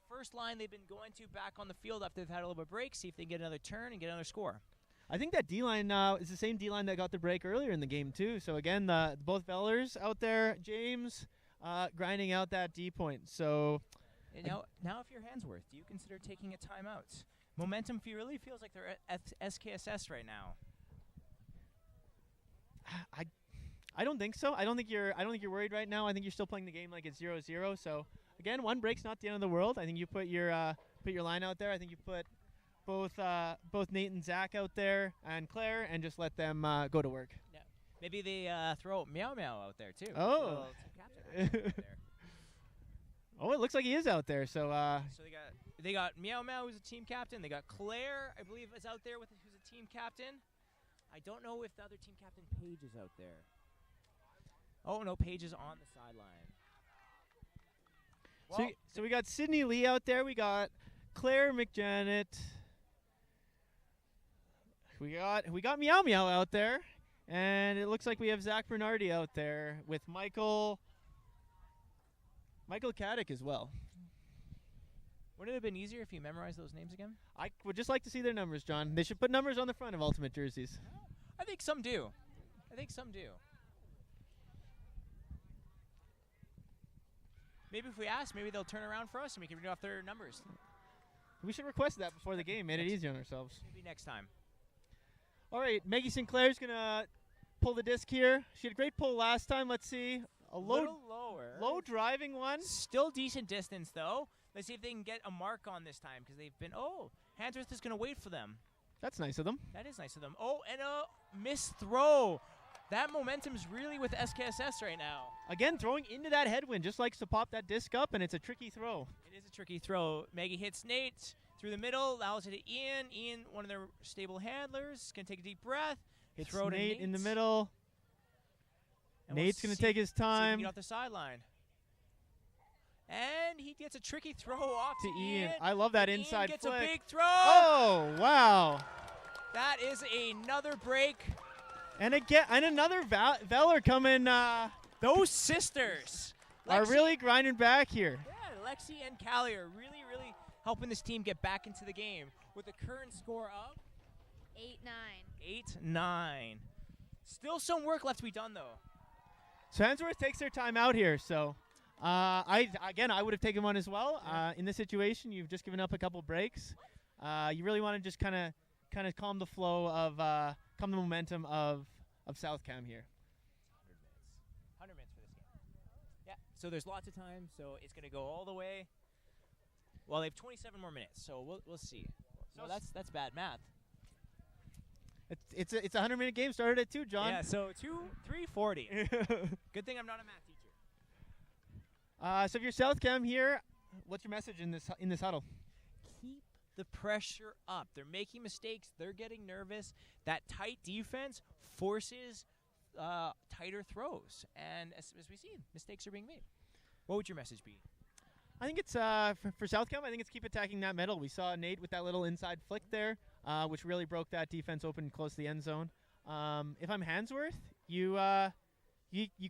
first line they've been going to back on the field after they've had a little bit of break. See if they can get another turn and get another score. I think that D-line is the same D-line that got the break earlier in the game too. So again, both Vellers out there, James grinding out that D point. So now if you're Hansworth, do you consider taking a timeout? Momentum really feels like they're at SKSS right now. I don't think so. I don't think you're worried right now. I think you're still playing the game like it's 0-0. So again, one break's not the end of the world. I think you put your put your line out there. I think you put both Nate and Zach out there and Claire, and just let them go to work. Yeah. Maybe they throw Meow Meow out there too. Oh. Team captain out there. Oh, it looks like he is out there. So So they got Meow Meow, who's a team captain. They got Claire, I believe, is out there who's a team captain. I don't know if the other team captain Paige is out there. Oh no, Paige is on the sideline. Well, so we got Sydney Lee out there. We got Claire McJanet. We got Meow Meow out there, and it looks like we have Zach Bernardi out there with Michael Caddick as well. Wouldn't it have been easier if you memorized those names again? I would just like to see their numbers, John. They should put numbers on the front of Ultimate jerseys. I think some do. Maybe if we ask, maybe they'll turn around for us and we can read off their numbers. We should request that before the game. Made it easy on ourselves. Maybe next time. All right, Maggie Sinclair's going to pull the disc here. She had a great pull last time. Let's see. A little lower. Low driving one. Still decent distance, though. Let's see if they can get a mark on this time because they've been. Oh, Hansworth is going to wait for them. That's nice of them. That is nice of them. Oh, and a missed throw. That momentum's really with SKSS right now. Again, throwing into that headwind, just likes to pop that disc up, and it's a tricky throw. It is a tricky throw. Maggie hits Nate through the middle, allows it to Ian. Ian, one of their stable handlers, is going to take a deep breath. Hits throw to Nate in the middle. And Nate's going to take his time. Get off the sideline. And he gets a tricky throw off to Ian. I love that inside Ian gets flick. a big throw. Oh, wow. That is another break. And again, and another Veller coming. Those sisters are really grinding back here. Yeah, Lexi and Callie are really, really helping this team get back into the game with the current score of 8-9. 8-9. Still some work left to be done, though. So Hansworth takes their time out here. So I would have taken one as well. Yeah. In this situation, you've just given up a couple breaks. You really want to just kind of calm the flow of calm the momentum of South Cam here. 100 minutes for this game. Yeah. So there's lots of time. So it's going to go all the way. Well, they have 27 more minutes. So we'll see. So that's bad math. It's a 100-minute game. Started at 2, John. Yeah. So 3:40. Good thing I'm not a math teacher. So if you're South Cam here, what's your message in this huddle? Keep the pressure up. They're making mistakes. They're getting nervous. That tight defense forces tighter throws. And as we see, mistakes are being made. What would your message be? I think it's for South Cam, I think it's keep attacking that middle. We saw Nate with that little inside flick there, which really broke that defense open close to the end zone. If I'm Hansworth, you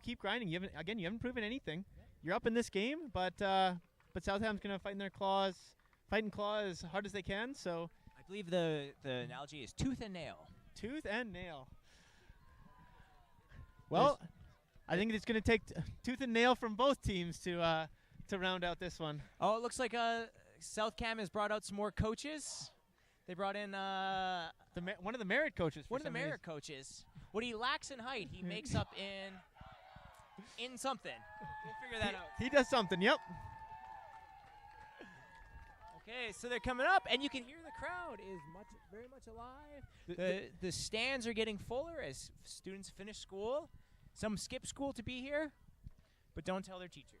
keep grinding. You haven't proven anything. Yeah. You're up in this game, but Southam's going to fight and claw as hard as they can. So I believe the analogy is tooth and nail. Tooth and nail. Well, I think it's going to take tooth and nail from both teams to round out this one. Oh, it looks like South Cam has brought out some more coaches. They brought in one of the merit coaches. One of the merit coaches. What he lacks in height, he makes up in something. We'll figure that out. He does something. Yep. Okay, so they're coming up, and you can hear the crowd is very much alive. The stands are getting fuller as students finish school. Some skip school to be here, but don't tell their teachers.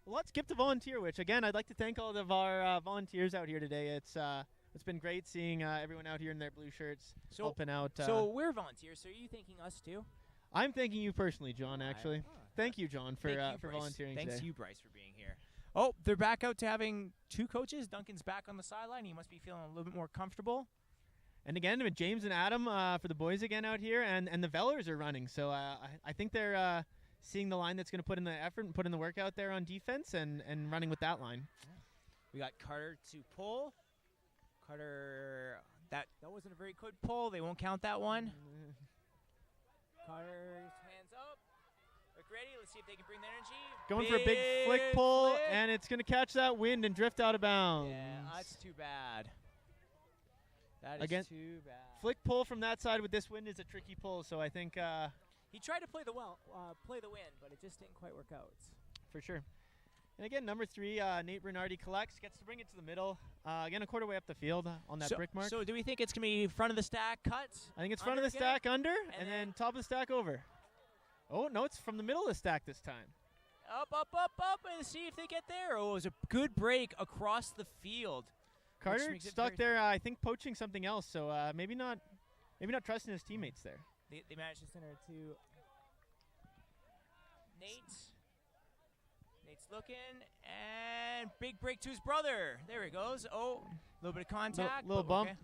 Well, let's skip to volunteer, which, again, I'd like to thank all of our volunteers out here today. It's been great seeing everyone out here in their blue shirts helping out. So we're volunteers, so are you thanking us too? I'm thanking you personally, John, actually. Thank you, John, for volunteering Thanks today. you, Bryce, for being here. Oh, they're back out to having 2 coaches. Duncan's back on the sideline. He must be feeling a little bit more comfortable. And again, with James and Adam for the boys again out here, and the Vellers are running. So I think they're seeing the line that's going to put in the effort and put in the work out there on defense and running with that line. Yeah. We got Carter to pull. Carter, that wasn't a very good pull. They won't count that one. Carter's hands up. Look ready. Let's see if they can bring the energy. Going for a big flick pull, and it's going to catch that wind and drift out of bounds. Yeah, that's too bad. That is Again, too bad. Flick pull from that side with this wind is a tricky pull, so I think he tried to play the wind, but it just didn't quite work out. For sure. And again, number 3, Nate Bernardi collects, gets to bring it to the middle. Again, a quarter way up the field on that brick mark. So do we think it's going to be front of the stack cut? I think it's front of the stack under, and then top of the stack over. Oh, no, it's from the middle of the stack this time. Up, and see if they get there. Oh, it was a good break across the field. Carter stuck there, I think, poaching something else, so maybe not trusting his teammates there. They managed to center it to Nate. Nate's looking, and big break to his brother. There he goes. Oh, a little bit of contact. Little bump. Okay.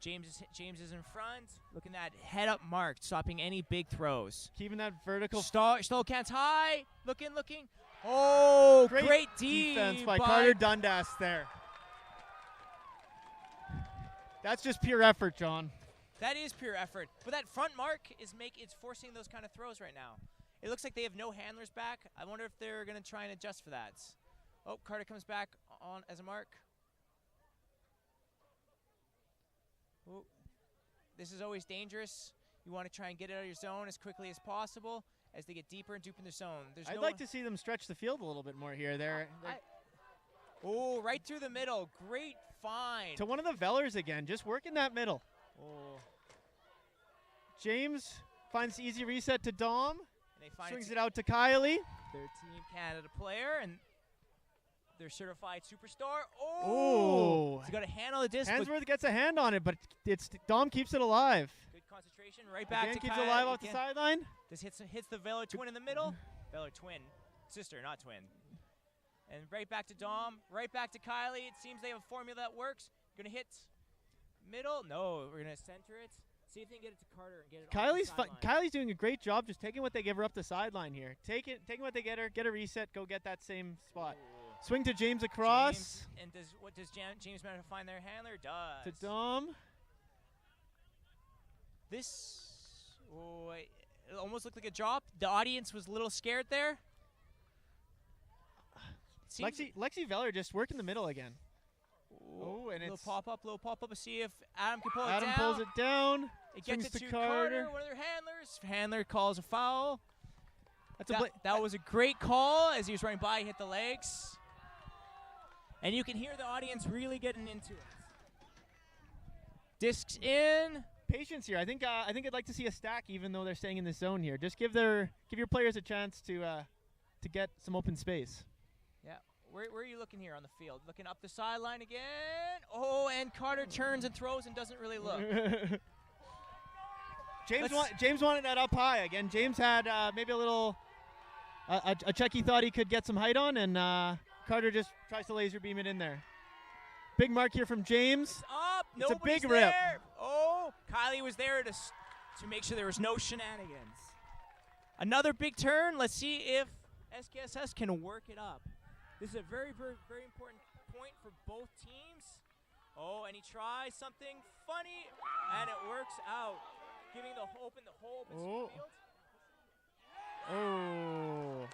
James is in front, looking at head up mark, stopping any big throws. Keeping that vertical. Stolkant's high, looking. Oh, great defense by Carter Dundas there. That's just pure effort, John. That is pure effort. But that front mark it's forcing those kind of throws right now. It looks like they have no handlers back. I wonder if they're going to try and adjust for that. Oh, Carter comes back on as a mark. Ooh. This is always dangerous. You want to try and get it out of your zone as quickly as possible as they get deeper and deeper in their zone. I'd like to see them stretch the field a little bit more here. Oh, right through the middle. Great find. To one of the Vellers again, just working that middle. Oh. James finds the easy reset to Dom. And they swings it out to Kylie. Their Team Canada player and their certified superstar. Oh! He's got a hand on the disc. Hansworth gets a hand on it, but Dom keeps it alive. Good concentration. Right back to keeps Kylie. it alive off the sideline. This hits the Veller twin in the middle. Veller twin. Sister, not twin. And right back to Dom. Right back to Kylie. It seems they have a formula that works. Going to hit middle. No, we're going to center it. See if they can get it to Carter and get it off the sideline. Kylie's doing a great job just taking what they give her up the sideline here. Taking what they get her, get a reset, go get that same spot. Ooh. Swing to James across. And what does James manage to find their handler? Does. To Dom. It almost looked like a drop. The audience was a little scared there. Lexi Veller just working the middle again. Oh, and little pop up. See if Adam can pull it down. Adam pulls it down. It gets it to Carter. One of their handlers. Handler calls a foul. That was a great call as he was running by. He hit the legs. And you can hear the audience really getting into it. Discs in. Patience here. I think I'd like to see a stack, even though they're staying in this zone here. Just give your players a chance to get some open space. Yeah. Where are you looking here on the field? Looking up the sideline again. Oh, and Carter turns and throws and doesn't really look. James wanted that up high again. James had maybe a little a check he thought he could get some height on, and Carter just tries to laser beam it in there. Big mark here from James. It's up. It's a big there. rip. Oh, Kylie was there to make sure there was no shenanigans. Another big turn. Let's see if SKSS can work it up. This is a very, very, very important point for both teams. Oh, and he tries something funny, and it works out, giving the whole open field. Oh.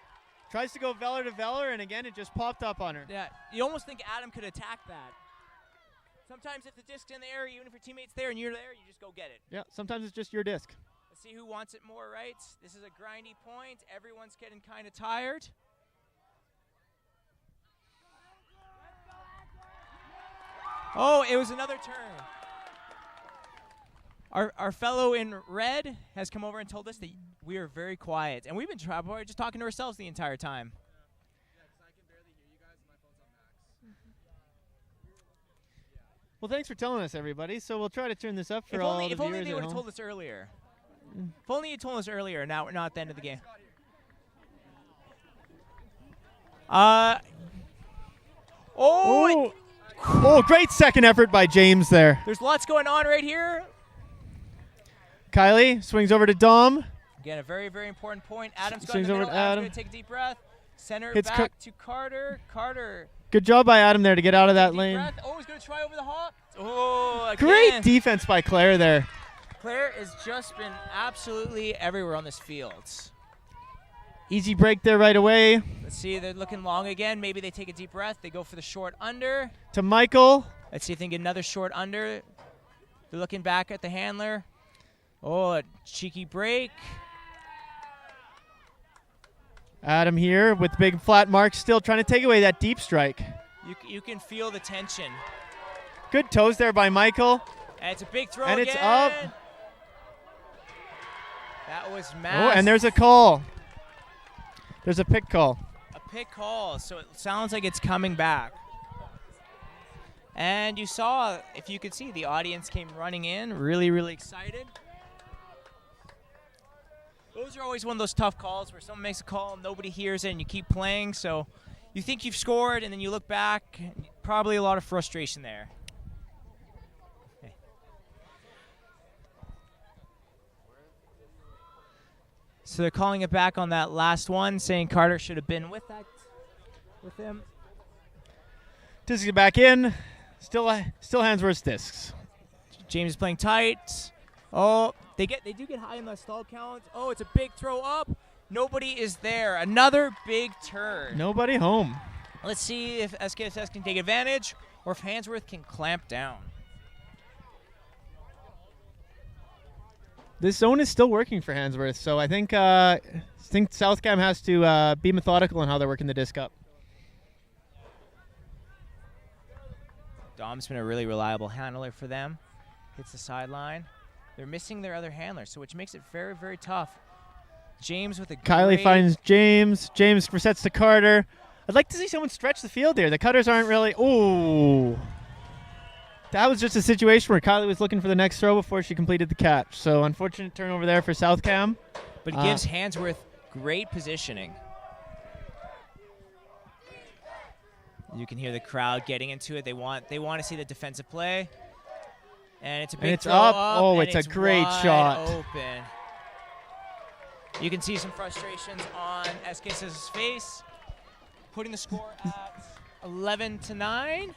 Tries to go Veller to Veller, and again, it just popped up on her. Yeah, you almost think Adam could attack that. Sometimes if the disc's in the air, even if your teammate's there and you're there, you just go get it. Yeah, sometimes it's just your disc. Let's see who wants it more, right? This is a grindy point. Everyone's getting kind of tired. Oh, it was another turn. Our fellow in red has come over and told us that we are very quiet. And we've been just talking to ourselves the entire time. Yeah, because I can barely hear you guys and my phone's on max. Well, thanks for telling us, everybody. So we'll try to turn this up for all the viewers If only they would at have home. told us earlier. If only you told us earlier. Now we're not at the end of the game. Oh, great second effort by James there. There's lots going on right here. Kylie swings over to Dom. Again, a very, very important point. Adam's going Swings to the over middle. to Adam. Adam's going to take a deep breath. Center Hits back to Carter. Carter. Good job by Adam there to get out of that lane. Breath. Oh, he's going to try over the hop. Oh, again. Great defense by Claire there. Claire has just been absolutely everywhere on this field. Easy break there right away. Let's see, they're looking long again. Maybe they take a deep breath. They go for the short under. To Michael. Let's see if they can get another short under. They're looking back at the handler. Oh, a cheeky break. Adam here with big flat mark, still trying to take away that deep strike. You can feel the tension. Good toes there by Michael. And it's a big throw And again. it's up. That was Oh, massive. and there's a call. There's a pick call. A pick call, so it sounds like it's coming back. And you saw, if you could see, the audience came running in, really, really excited. Those are always one of those tough calls where someone makes a call, nobody hears it, and you keep playing. So you think you've scored, and then you look back, probably a lot of frustration there. Okay. So they're calling it back on that last one, saying Carter should have been with him. Discs get back in. Still Hansworth's discs. James is playing tight. Oh, they do get high in the stall count. Oh, it's a big throw up. Nobody is there. Another big turn. Nobody home. Let's see if SKSS can take advantage or if Hansworth can clamp down. This zone is still working for Hansworth, so I think Southcam has to be methodical in how they're working the disc up. Dom's been a really reliable handler for them. Hits the sideline. They're missing their other handler, so which makes it very, very tough. James with a Kylie finds James. James resets to Carter. I'd like to see someone stretch the field here. The cutters aren't really. Ooh. That was just a situation where Kylie was looking for the next throw before she completed the catch. So unfortunate turnover there for Southcam. But it gives Hansworth great positioning. You can hear the crowd getting into it. They want to see the defensive play. And it's a big throw up. up. Oh, And it's a great shot. Open. You can see some frustrations on SKS's face. Putting the score at 11-9,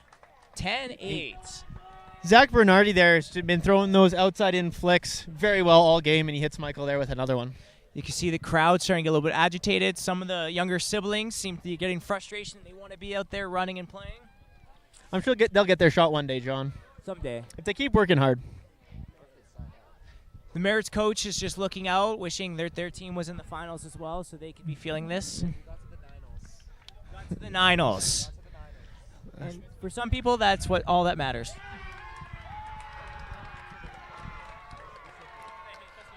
10-8. Zach Bernardi there has been throwing those outside-in flicks very well all game, and he hits Michael there with another one. You can see the crowd starting to get a little bit agitated. Some of the younger siblings seem to be getting frustration. They want to be out there running and playing. I'm sure they'll get their shot one day, John. Someday. If they keep working hard. The Merits coach is just looking out, wishing their team was in the finals as well, so they could be feeling this. Got to the Ninals. And for some people, that's all that matters.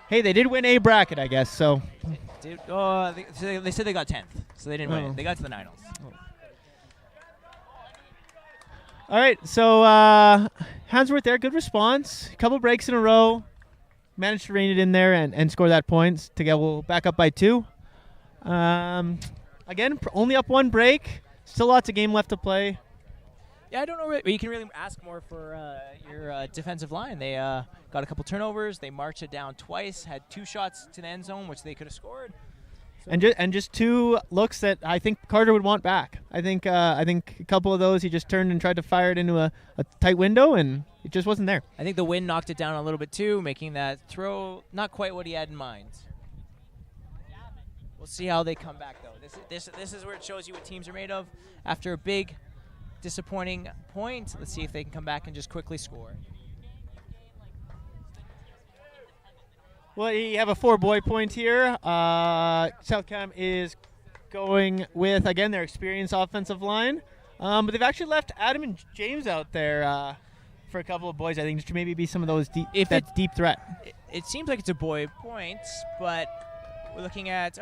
Hey, they did win a bracket, I guess, so. They said they got 10th, so they didn't win it. They got to the Ninals. All right, so Hansworth there, good response. A couple breaks in a row. Managed to rein it in there and score that points to get back up by 2. Again, only up 1 break. Still lots of game left to play. Yeah, I don't know. You can really ask more for your defensive line. They got a couple turnovers. They marched it down twice, had 2 shots to the end zone, which they could have scored. So And just 2 looks that I think Carter would want back. I think a couple of those he just turned and tried to fire it into a tight window, and it just wasn't there. I think the wind knocked it down a little bit too, making that throw not quite what he had in mind. We'll see how they come back though. This is where it shows you what teams are made of. After a big, disappointing point, let's see if they can come back and just quickly score. Well, you have a 4-boy point here. Southcam is going with, again, their experienced offensive line. But they've actually left Adam and James out there for a couple of boys, I think, to maybe be some of those deep threat. It seems like it's a boy point, but we're looking at,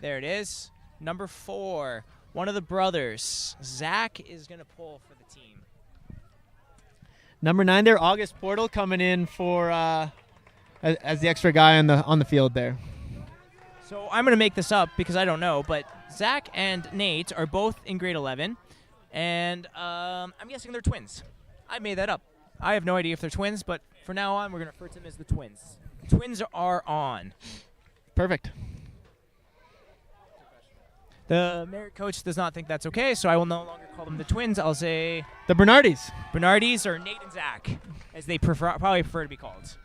there it is. Number 4, one of the brothers. Zach is going to pull for the team. Number 9 there, August Portal coming in for as the extra guy on the field there. So I'm going to make this up because I don't know, but Zach and Nate are both in grade 11, and I'm guessing they're twins. I made that up. I have no idea if they're twins, but for now on, we're going to refer to them as the twins. Twins are on. Perfect. The merit coach does not think that's okay, so I will no longer call them the twins. I'll say The Bernardis. Bernardis or Nate and Zach, as they probably prefer to be called.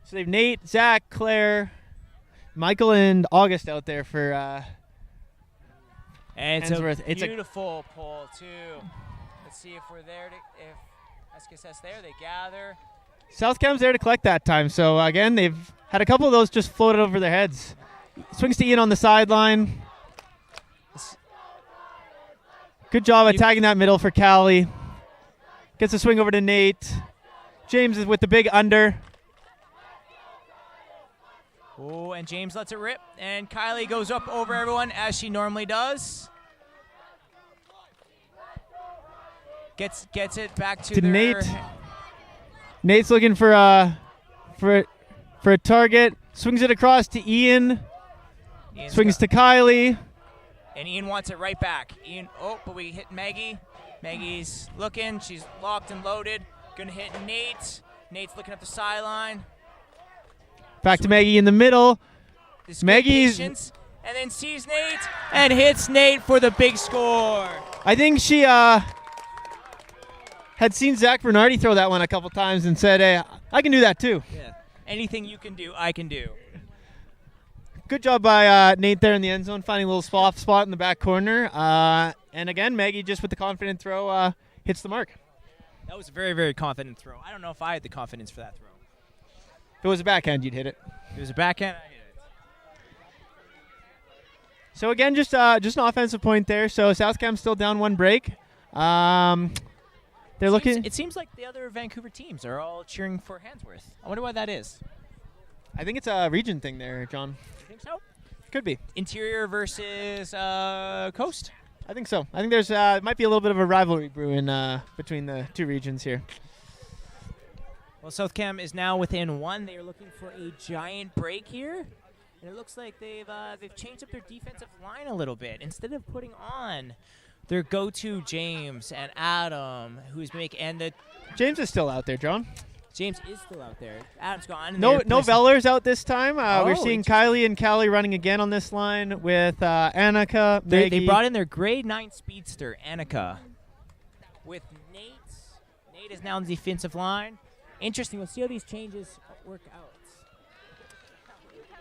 So they have Nate, Zach, Claire, Michael, and August out there for And it's Hansworth. a beautiful pull, too. Let's see if we're there. BCSS there, they gather. South Cam's there to collect that time. So, again, they've had a couple of those just floated over their heads. Swings to Ian on the sideline. Good job attacking that middle for Callie. Gets a swing over to Nate. James is with the big under. Oh, and James lets it rip. And Kylie goes up over everyone as she normally does. Gets it back to their Nate. Nate's looking for a target. Swings it across to Ian. Ian's Swings to Kylie. And Ian wants it right back. Ian, but we hit Maggie. Maggie's looking. She's locked and loaded. Gonna hit Nate. Nate's looking up the sideline. Back to Maggie in the middle. Maggie's and then sees Nate and hits Nate for the big score. I think she had seen Zach Bernardi throw that one a couple times and said, "Hey, I can do that too." Yeah. Anything you can do, I can do. Good job by Nate there in the end zone, finding a little spot in the back corner. And again, Maggie just with the confident throw hits the mark. That was a very, very confident throw. I don't know if I had the confidence for that throw. If it was a backhand, you'd hit it. If it was a backhand, I hit it. So again, just an offensive point there. So South Cam's still down one break. They're looking. It seems like the other Vancouver teams are all cheering for Handsworth. I wonder why that is. I think it's a region thing there, John. You think so? Could be. Interior versus coast? I think so. I think there's might be a little bit of a rivalry brewing between the two regions here. Well, South Cam is now within one. They are looking for a giant break here. And it looks like they've changed up their defensive line a little bit. Instead of putting on their go-to James and Adam, who's James is still out there, John. James is still out there. Adam's gone. No Vellers out this time. We're seeing Kylie and Callie running again on this line with Annika, Maggie. They brought in their grade 9 speedster, Annika, with Nate. Nate is now on the defensive line. Interesting. We'll see how these changes work out.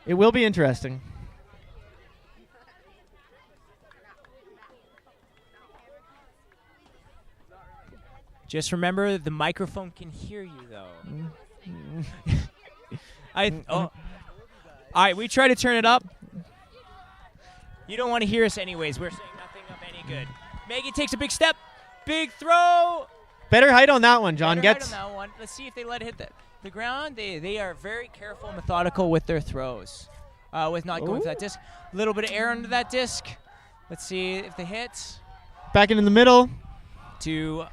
It will be interesting. Just remember, the microphone can hear you, though. All right, we try to turn it up. You don't want to hear us anyways. We're saying nothing of any good. Maggie takes a big step. Big throw. Better height on that one, John. Better height on that one. Let's see if they let it hit the ground. They are very careful and methodical with their throws, with not going for that disc. A little bit of air under that disc. Let's see if they hit. Back in the middle. To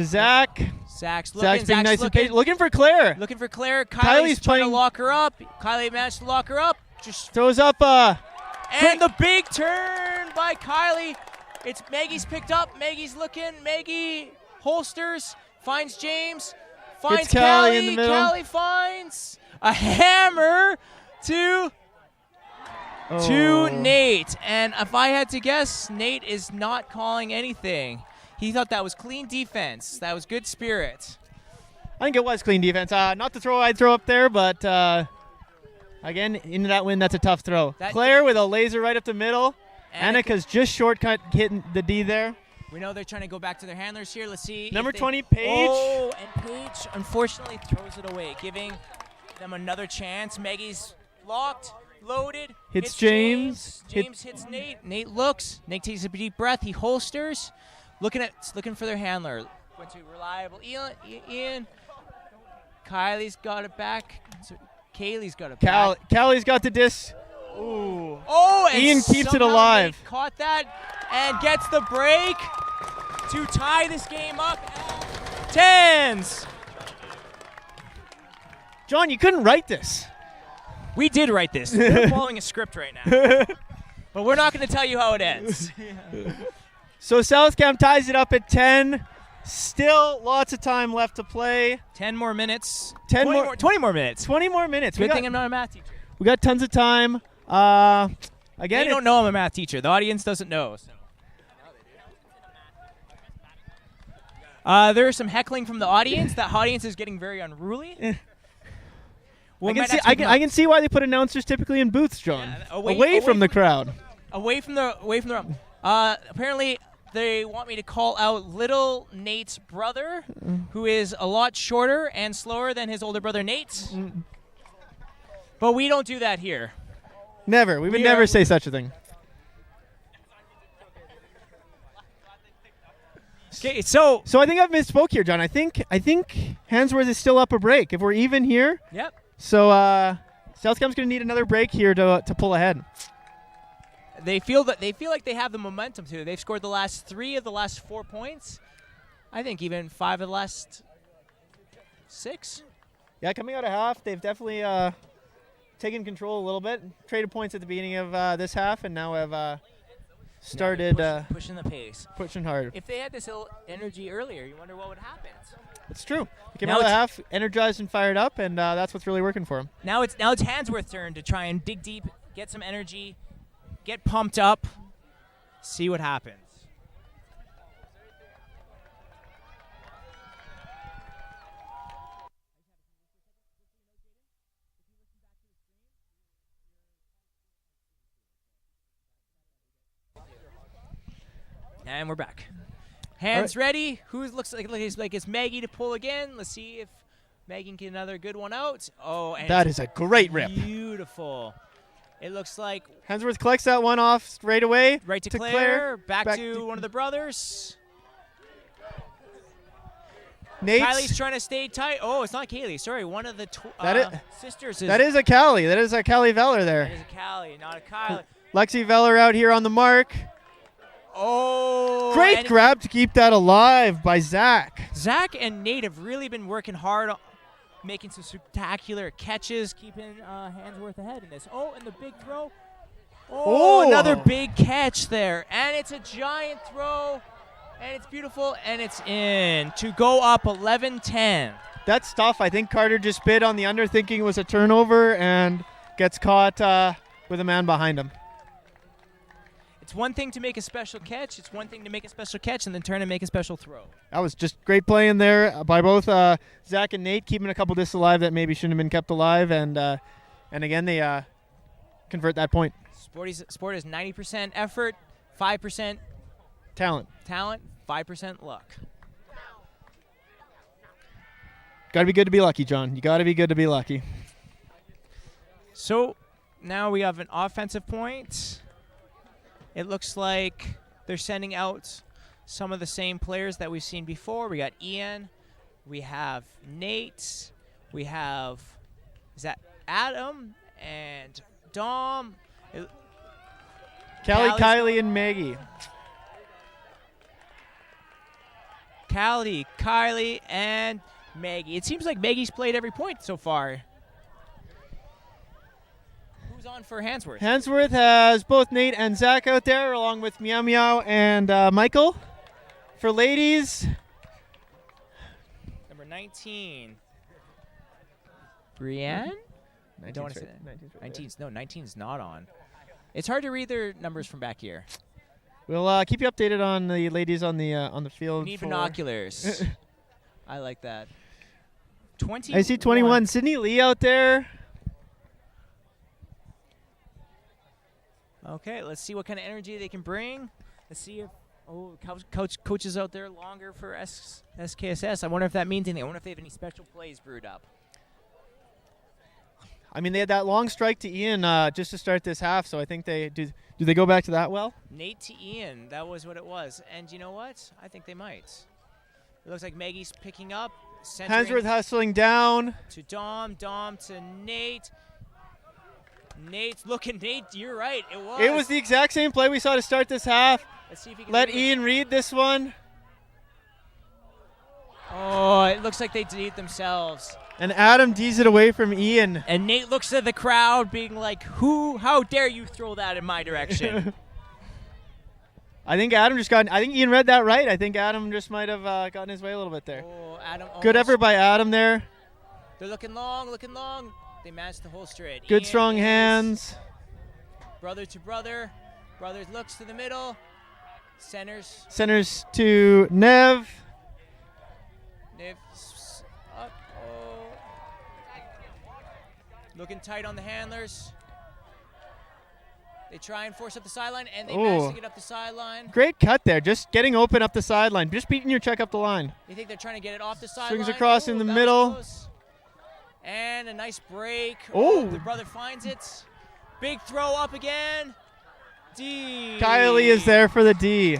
Zach. Zach's looking. Being nice and patient. Looking for Claire. Looking for Claire. Kylie's trying to lock her up. Kylie managed to lock her up. Just throws up and the big turn by Kylie. It's Maggie's picked up. Maggie's looking. Maggie holsters. Finds James. Finds Callie in the middle. Callie finds a hammer to Nate. And if I had to guess, Nate is not calling anything. He thought that was clean defense. That was good spirit. I think it was clean defense. Not the throw I'd throw up there, but again, into that win, that's a tough throw. Claire with a laser right up the middle. Annika's just shortcut hitting the D there. We know they're trying to go back to their handlers here. Let's see. Number 20, Paige. Oh, and Paige unfortunately throws it away, giving them another chance. Maggie's locked, loaded. Hits James. James hits Nate. Nate looks. Nate takes a deep breath. He holsters. Looking for their handler. Went to reliable Ian. Kylie's got it back. Kaylee's got it back. Callie's got the disc. Ooh. Oh, and Ian keeps it alive. Nate caught that and gets the break to tie this game up at tens. John, you couldn't write this. We did write this. We're following a script right now. But we're not going to tell you how it ends. So South Cam ties it up at 10. Still lots of time left to play. 10 more minutes. 20 more minutes. 20 more minutes. Good thing I'm not a math teacher. We got tons of time. Again, they don't know I'm a math teacher. The audience doesn't know. So. There's some heckling from the audience. That audience is getting very unruly. I can see why they put announcers typically in booths, John. Yeah, away from the crowd. Away from the room. Apparently, they want me to call out little Nate's brother, who is a lot shorter and slower than his older brother Nate. But we don't do that here. Never. We would never say such a thing. Okay, so I think I've misspoke here, John. I think Hansworth is still up a break. If we're even here. Yep. So Southcamp's going to need another break here to pull ahead. They feel like they have the momentum too. They've scored the last 3 of the last 4 points. I think even 5 of the last 6. Yeah, coming out of half, they've definitely taken control a little bit. Traded points at the beginning of this half, and now have started pushing the pace, pushing hard. If they had this energy earlier, you wonder what would happen. It's true. They came out of the half energized and fired up, and that's what's really working for them. Now it's Hansworth's turn to try and dig deep, get some energy, get pumped up, see what happens. And we're back. Hands ready. Who looks like it's Maggie to pull again? Let's see if Maggie can get another good one out. Oh, and that is a great rip. Beautiful. It looks like Hansworth collects that one off straight away. Right to Claire. Back to one of the brothers. Kylie's trying to stay tight. Oh, it's not Kaylee. Sorry, one of the sisters. That is a Callie. That is a Callie Veller there. That is a Callie, not a Kylie. Lexi Veller out here on the mark. Oh. Great grab to keep that alive by Zach. Zach and Nate have really been working hard, making some spectacular catches, keeping Hansworth ahead in this. Oh, and the big throw. Oh, another big catch there. And it's a giant throw. And it's beautiful, and it's in to go up 11-10. That's tough. I think Carter just bid on the under, thinking it was a turnover, and gets caught with a man behind him. It's one thing to make a special catch. It's one thing to make a special catch and then turn and make a special throw. That was just great play in there by both Zach and Nate, keeping a couple discs alive that maybe shouldn't have been kept alive, and again they convert that point. Sport is 90% effort, 5% talent, 5% luck. Got to be good to be lucky, John. You got to be good to be lucky. So now we have an offensive point. It looks like they're sending out some of the same players that we've seen before. We got Ian. We have Nate. We have, is that Adam and Dom? Kylie, and Maggie. Kylie, and Maggie. It seems like Maggie's played every point so far. Who's on for Hansworth? Hansworth has both Nate and Zach out there, along with Meow Meow and Michael. For ladies, number 19, Brienne? 19's not on. It's hard to read their numbers from back here. We'll keep you updated on the ladies on the field. We need binoculars. I like that. 20. I see 21. Sydney Lee out there. Okay, let's see what kind of energy they can bring. Let's see if coach is out there longer for SKSS. I wonder if that means anything. I wonder if they have any special plays brewed up. I mean, they had that long strike to Ian just to start this half, so I think they do. Do they go back to that well? Nate to Ian, that was what it was. And you know what? I think they might. It looks like Maggie's picking up. Hansworth hustling down. To Dom to Nate. Nate, you're right. It was the exact same play we saw to start this half. Let's see if he can let Ian read this one. Oh, it looks like they did it themselves. And Adam D's it away from Ian. And Nate looks at the crowd being like, how dare you throw that in my direction? I think Ian read that right. I think Adam just might have gotten his way a little bit there. Oh, Adam. Good effort by Adam there. They're looking long. They managed to holster it. Good Ian strong hands. Brother to brother. Brothers looks to the middle. Centers to Nev. Up. Oh. Looking tight on the handlers. They try and force up the sideline, and they manage to get up the sideline. Great cut there. Just getting open up the sideline. Just beating your check up the line. You think they're trying to get it off the sideline? Swings across in the middle. And a nice break. Oh. The brother finds it. Big throw up again. D. Kylie is there for the D.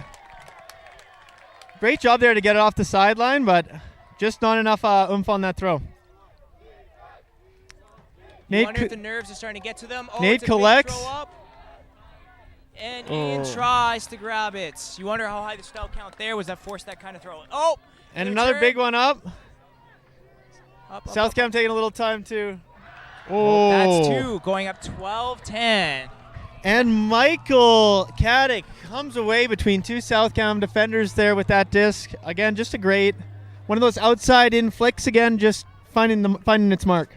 Great job there to get it off the sideline, but just not enough oomph on that throw. You wonder if the nerves are starting to get to them. Oh, Nate it's a collects. Big throw up. And Ian tries to grab it. You wonder how high the style count there was that forced that kind of throw. Oh! And another big one up. Southcam taking a little time too. Oh. That's 2, going up 12-10. And Michael Caddick comes away between 2 Southcam defenders there with that disc. Again, just a great one of those outside in flicks again, just finding its mark.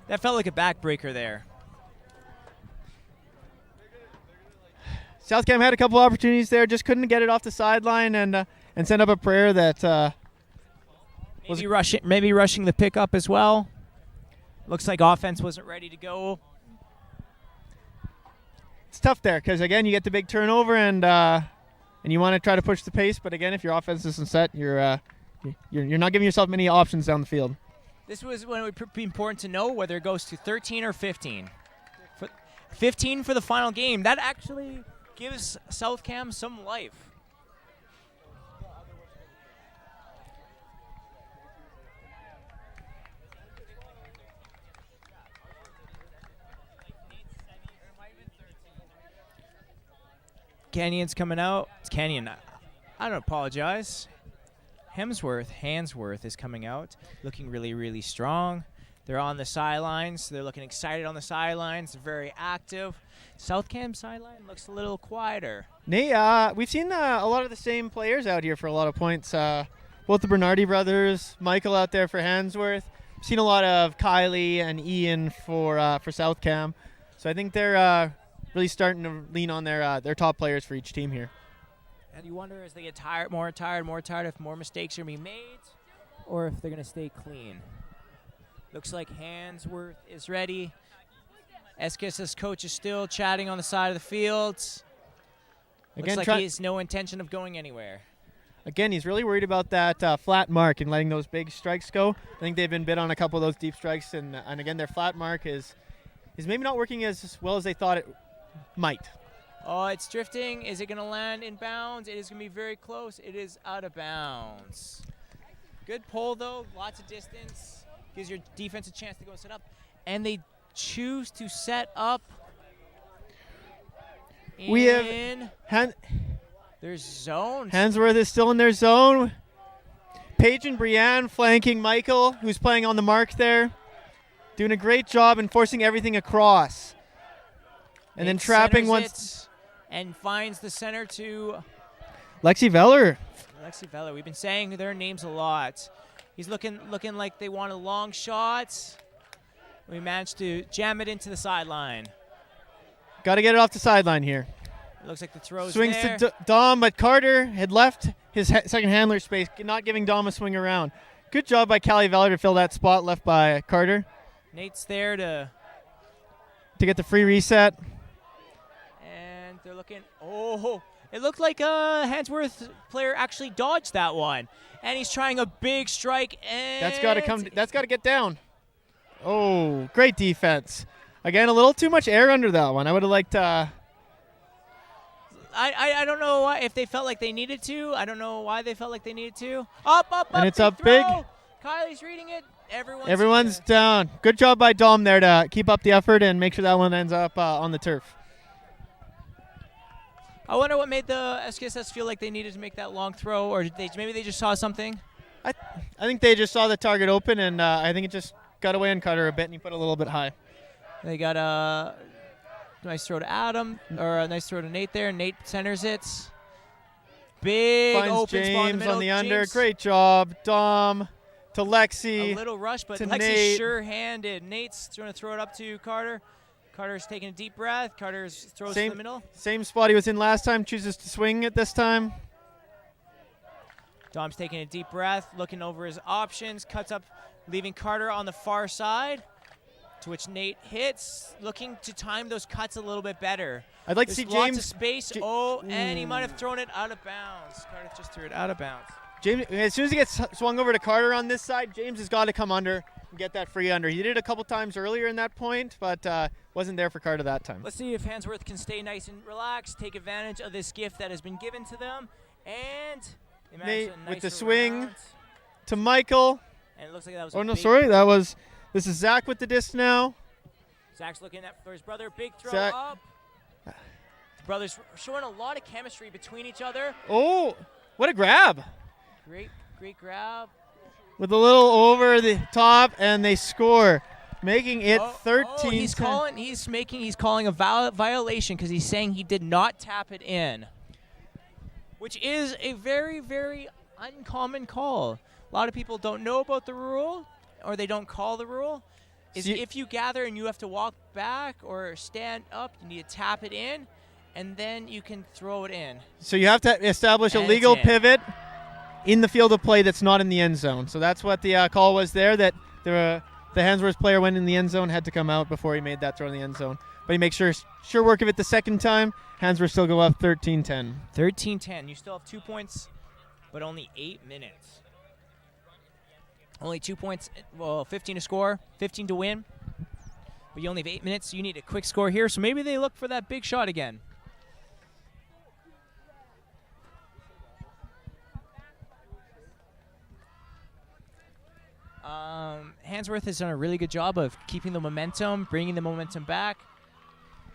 That felt like a backbreaker there. Southcam had a couple opportunities there, just couldn't get it off the sideline and send up a prayer that maybe rushing the pickup as well. Looks like offense wasn't ready to go. It's tough there because again you get the big turnover and you want to try to push the pace, but again if your offense isn't set, you're not giving yourself many options down the field. This was when it would be important to know whether it goes to 13 or 15. 15 for the final game. That actually gives Southcam some life. Canyon's coming out. It's Canyon. I don't apologize. Hansworth is coming out, looking really, really strong. They're on the sidelines. They're looking excited on the sidelines. They're very active. Southcam sideline looks a little quieter. Nate, we've seen a lot of the same players out here for a lot of points. Both the Bernardi brothers, Michael out there for Hansworth. We've seen a lot of Kylie and Ian for Southcam. So I think they're really starting to lean on their top players for each team here. And you wonder as they get more tired, if more mistakes are being made or if they're going to stay clean. Looks like Hansworth is ready. SKSS coach is still chatting on the side of the field. Again, looks like he has no intention of going anywhere. Again, he's really worried about that flat mark and letting those big strikes go. I think they've been bit on a couple of those deep strikes, and again, their flat mark is maybe not working as well as they thought it might. Oh, it's drifting. Is it going to land in bounds? It is going to be very close. It is out of bounds. Good pull, though. Lots of distance. Gives your defense a chance to go and set up. And they choose to set up we have their zone. Hansworth is still in their zone. Paige and Brianne flanking Michael, who's playing on the mark there. Doing a great job in forcing everything across. And then trapping once. And finds the center to Lexi Veller. We've been saying their names a lot. He's looking like they want a long shot. We managed to jam it into the sideline. Got to get it off the sideline here. It looks like the throw's swings there. to Dom, but Carter had left his second handler space, not giving Dom a swing around. Good job by Callie Veller to fill that spot left by Carter. Nate's there to get the free reset. And they're looking. Oh, it looked like a Hansworth player actually dodged that one. And he's trying a big strike. And that's got to get down. Oh, great defense. Again, a little too much air under that one. I would have liked I don't know why, if they felt like they needed to. I don't know why they felt like they needed to. Up. And it's up throw. big. Kylie's reading it. Everyone's down. Good job by Dom there to keep up the effort and make sure that one ends up on the turf. I wonder what made the SKSS feel like they needed to make that long throw, or maybe they just saw something. I think they just saw the target open, and I think it just got away and cut her a bit, and he put it a little bit high. They got a nice throw to Adam, or a nice throw to Nate there. Nate centers it. Big finds open James spot in the middle. On the under. Great job, Dom to Lexi. A little rush, but to Lexi's Nate. sure-handed. Nate's trying to throw it up to Carter. Carter's taking a deep breath. Carter's throws to the middle. Same spot he was in last time. Chooses to swing it this time. Dom's taking a deep breath, looking over his options. Cuts up, leaving Carter on the far side. To which Nate hits, looking to time those cuts a little bit better. I'd like There's to see lots James. of space. And he might have thrown it out of bounds. Cardiff just threw it out of bounds. James, as soon as he gets swung over to Carter on this side, James has got to come under and get that free under. He did it a couple times earlier in that point, but wasn't there for Carter that time. Let's see if Hansworth can stay nice and relaxed, take advantage of this gift that has been given to them. And they Nate managed a with the nice swing round. to Michael. And it looks like that was Oh, a no, big- sorry. This is Zach with the disc now. Zach's looking at for his brother. Big throw Zach. up. The brothers showing a lot of chemistry between each other. Oh, what a grab. Great grab. With a little over the top, and they score, making it 13. He's calling a violation because he's saying he did not tap it in, which is a very, very uncommon call. A lot of people don't know about the rule, or they don't call the rule. If you gather and you have to walk back or stand up, you need to tap it in, and then you can throw it in. So you have to establish a And legal it's in. pivot in the field of play that's not in the end zone. So that's what the call was there, that the Hansworth player went in the end zone, had to come out before he made that throw in the end zone. But he makes sure work of it the second time. Hansworth still go up 13-10. 13-10. You still have 2 points, but only 8 minutes. Only 2 points, 15 to score, 15 to win. But you only have 8 minutes, so you need a quick score here. So maybe they look for that big shot again. Hansworth has done a really good job of keeping the momentum, bringing the momentum back.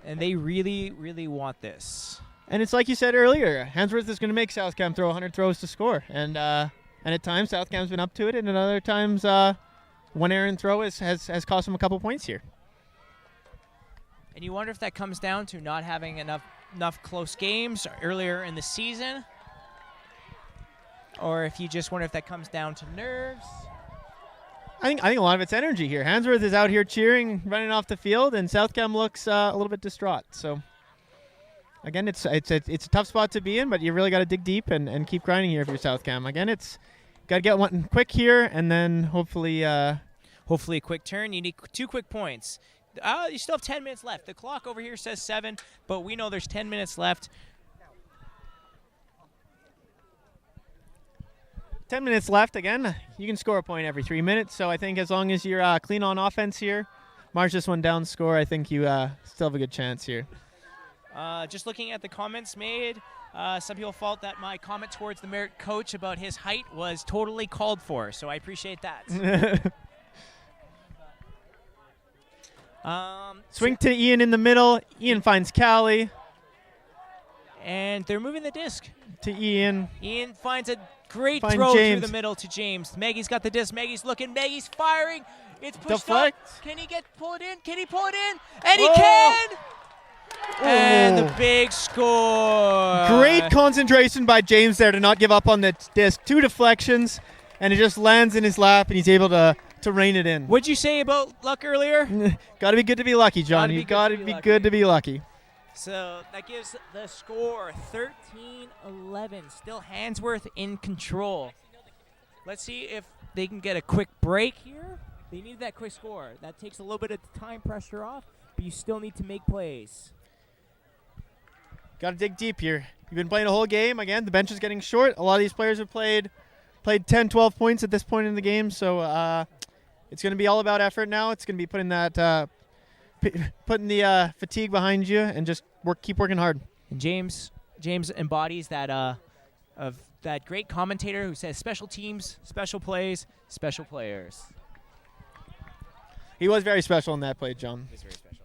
And they really, really want this. And it's like you said earlier, Hansworth is going to make South Cam throw 100 throws to score. And at times, South Cam's been up to it, and at other times, one errant throw has cost him a couple points here. And you wonder if that comes down to not having enough close games earlier in the season, or if you just wonder if that comes down to nerves. I think a lot of it's energy here. Hansworth is out here cheering, running off the field, and South Cam looks a little bit distraught. So, again, it's a tough spot to be in, but you really got to dig deep and keep grinding here if you're South Cam. Again, it's got to get one quick here, and then hopefully a quick turn. You need 2 quick points. You still have 10 minutes left. The clock over here says 7, but we know there's 10 minutes left. 10 minutes left. Again, you can score a point every 3 minutes. So I think as long as you're clean on offense here, march this one down, score, I think you still have a good chance here. Just looking at the comments made, some people felt that my comment towards the Merritt coach about his height was totally called for, so I appreciate that. Swing to Ian in the middle. Ian finds Callie. And they're moving the disc. To Ian. Ian finds a great Find throw James. through the middle to James. Maggie's got the disc. Maggie's looking. Maggie's firing. It's pushed Deflect. up. Can he pull it in? Can he pull it in? And he Oh. can! And Oh. the big score. Great concentration by James there to not give up on the disc. 2 deflections, and it just lands in his lap, and he's able to rein it in. What'd you say about luck earlier? Got to be good to be lucky, John. You've got to be good to be lucky. So that gives the score 13-11. Still Hansworth in control. Let's see if they can get a quick break here. They need that quick score. That takes a little bit of time pressure off, but you still need to make plays. Got to dig deep here. You've been playing a whole game. Again, the bench is getting short. A lot of these players have played 10, 12 points at this point in the game. So it's going to be all about effort now. It's going to be putting that putting the fatigue behind you and just keep working hard. And James embodies that of that great commentator who says special teams, special plays, special players. He was very special in that play, John. He's very special.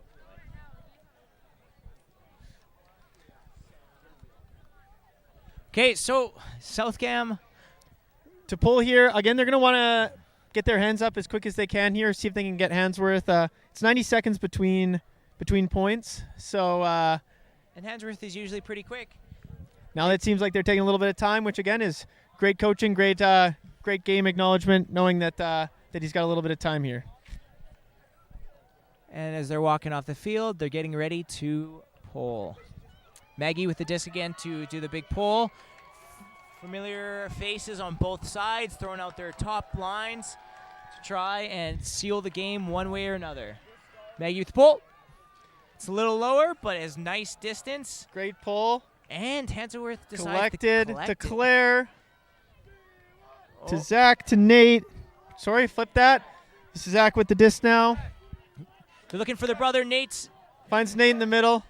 Okay, so Southgam to pull here. Again, they're going to want to get their hands up as quick as they can here, see if they can get Hansworth. It's 90 seconds between points. So and Hansworth is usually pretty quick. Now that seems like they're taking a little bit of time, which again is great coaching, great game acknowledgement, knowing that he's got a little bit of time here. And as they're walking off the field, they're getting ready to pull. Maggie with the disc again to do the big pull. Familiar faces on both sides, throwing out their top lines to try and seal the game one way or another. Maggie with the pull. It's a little lower, but has nice distance. Great pull. And Hansworth decides Collected to collect to it. Claire. To Oh, Zach, to Nate. Sorry, flip that. This is Zach with the disc now. they're looking for their brother. Nate's. Finds Nate in the middle.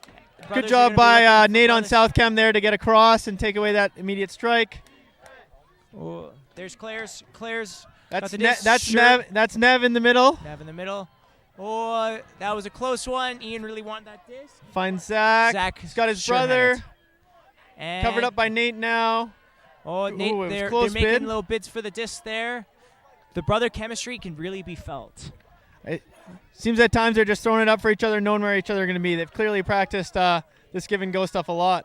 the Good brothers are job gonna be by looking for Nate on brothers. South Cam there to get across and take away that immediate strike. Oh, there's Claire's. That's the disc. that's Sure. Nev. That's Nev in the middle. Nav in the middle. Oh, that was a close one. Ian really wanted that disc. Finds Zach. Zach He's got his sure had brother it. And covered up by Nate now. Oh, Nate, Ooh, it was they're close making bid. little bids for the disc there. The brother chemistry can really be felt. Seems at times they're just throwing it up for each other, knowing where each other are going to be. They've clearly practiced this give and go stuff a lot.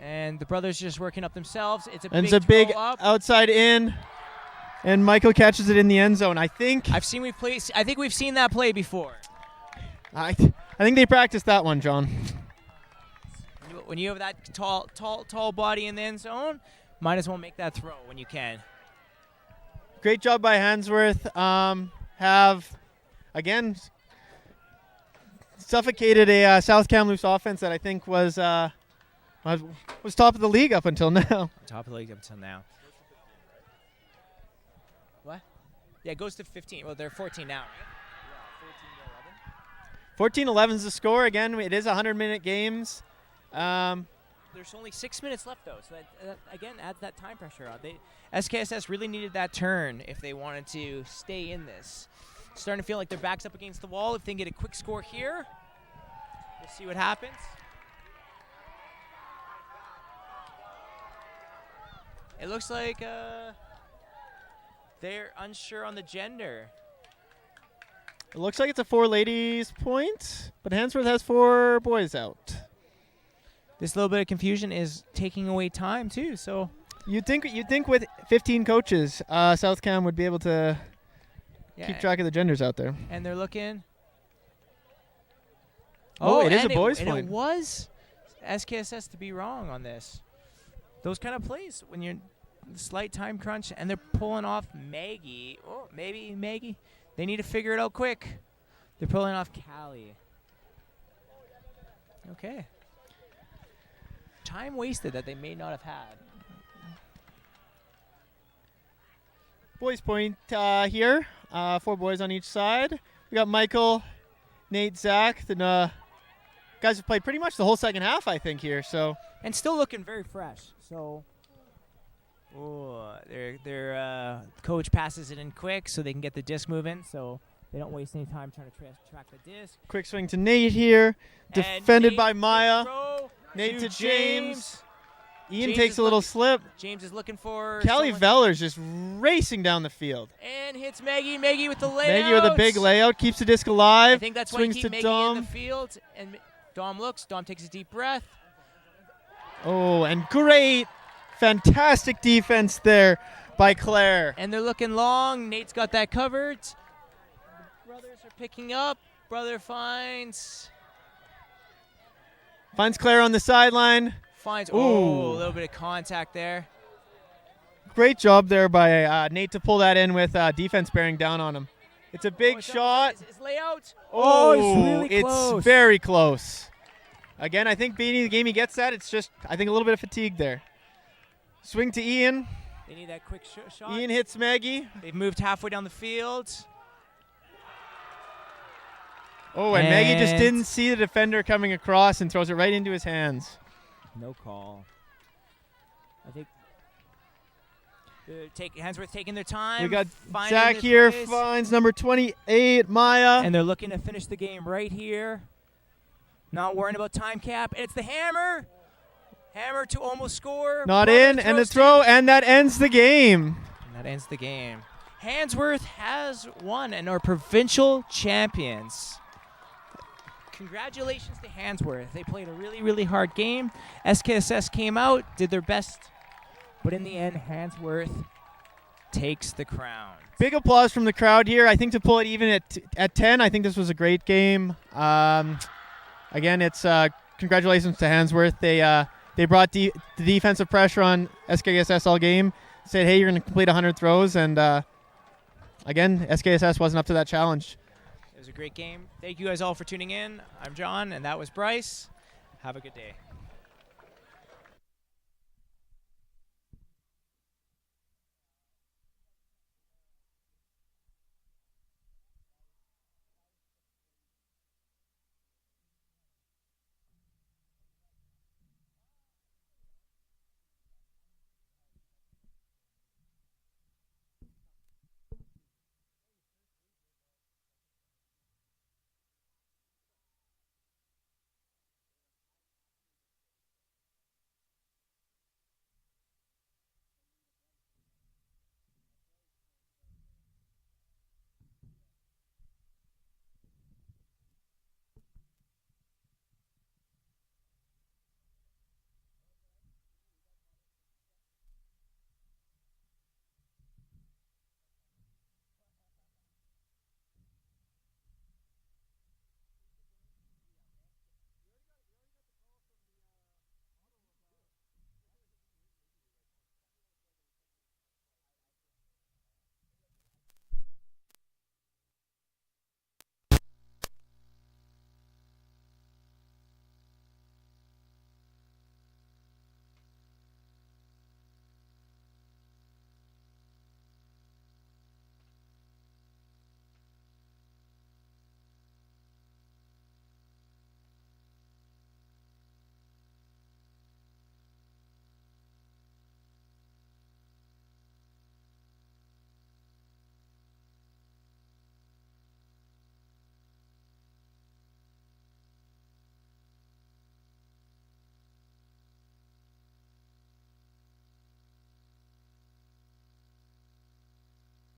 And the brothers just working up themselves. It's a And big it's a big throw up. outside in, and Michael catches it in the end zone. I think I think we've seen that play before. I think they practiced that one, John. When you have that tall body in the end zone, might as well make that throw when you can. Great job by Hansworth. Have again suffocated a South Kamloops offense that I think was top of the league up until now. Top of the league up until now. What? Yeah, it goes to 15. Well, they're 14 now, right? 14-11 is the score. Again, it is 100-minute games. There's only 6 minutes left, though, so that again adds that time pressure on. SKSS really needed that turn if they wanted to stay in this. Starting to feel like their back's up against the wall. If they can get a quick score here, we'll see what happens. It looks like they're unsure on the gender. It looks like it's a 4 ladies point, but Hansworth has 4 boys out. This little bit of confusion is taking away time too. So You'd think with 15 coaches, South Cam would be able to keep track of the genders out there. And they're looking. Oh, it is a and boys' and point. it was SKSS to be wrong on this. Those kind of plays when you're slight time crunch and they're pulling off Maggie. Oh, maybe Maggie. They need to figure it out quick. They're pulling off Callie. Okay. Time wasted that they may not have had. Boys' point here. 4 boys on each side. We got Michael, Nate, Zach. The guys have played pretty much the whole second half, I think, here. So And still looking very fresh. So, their coach passes it in quick so they can get the disc moving. So they don't waste any time trying to track the disc. quick swing to Nate here. And Defended Nate by with the Maya. throw Nate to to James. Ian James takes is a little looking- slip. James is looking for Callie someone- Veller's just racing down the field. and hits Maggie. Maggie with the layout. Maggie with a big layout. Keeps the disc alive. I think that's why you swings keep to Maggie Dom. in the field. And Dom looks. Dom takes a deep breath. Oh, and great, fantastic defense there by Claire. And they're looking long. Nate's got that covered. Brothers are picking up. Brother finds Claire on the sideline. Oh, Ooh. a little bit of contact there. Great job there by Nate to pull that in with defense bearing down on him. It's a big shot. His layout. Oh, it's really it's close. very close. Again, I think beating the game, he gets that. It's just, I think, a little bit of fatigue there. Swing to Ian. They need that quick shot. Ian hits Maggie. They've moved halfway down the field. Oh, and Maggie just And- didn't see the defender coming across and throws it right into his hands. No call. I think Hansworth taking their time. We got finding Zach their here, plays, finds number 28, Maya. and they're looking to finish the game right here. Not worrying about time cap. And it's the hammer. Hammer to almost score. Not Brother in, and the throws throw, and that ends the game. And that ends the game. Hansworth has won and are provincial champions. Congratulations to Hansworth. They played a really, really hard game. SKSS came out, did their best, but in the end, Hansworth takes the crown. Big applause from the crowd here. I think to pull it even at 10, I think this was a great game. Again, it's congratulations to Hansworth. They brought the defensive pressure on SKSS all game. Said, hey, you're going to complete 100 throws, and again, SKSS wasn't up to that challenge. was a great game. Thank you guys all for tuning in. I'm John, and that was Bryce. Have a good day.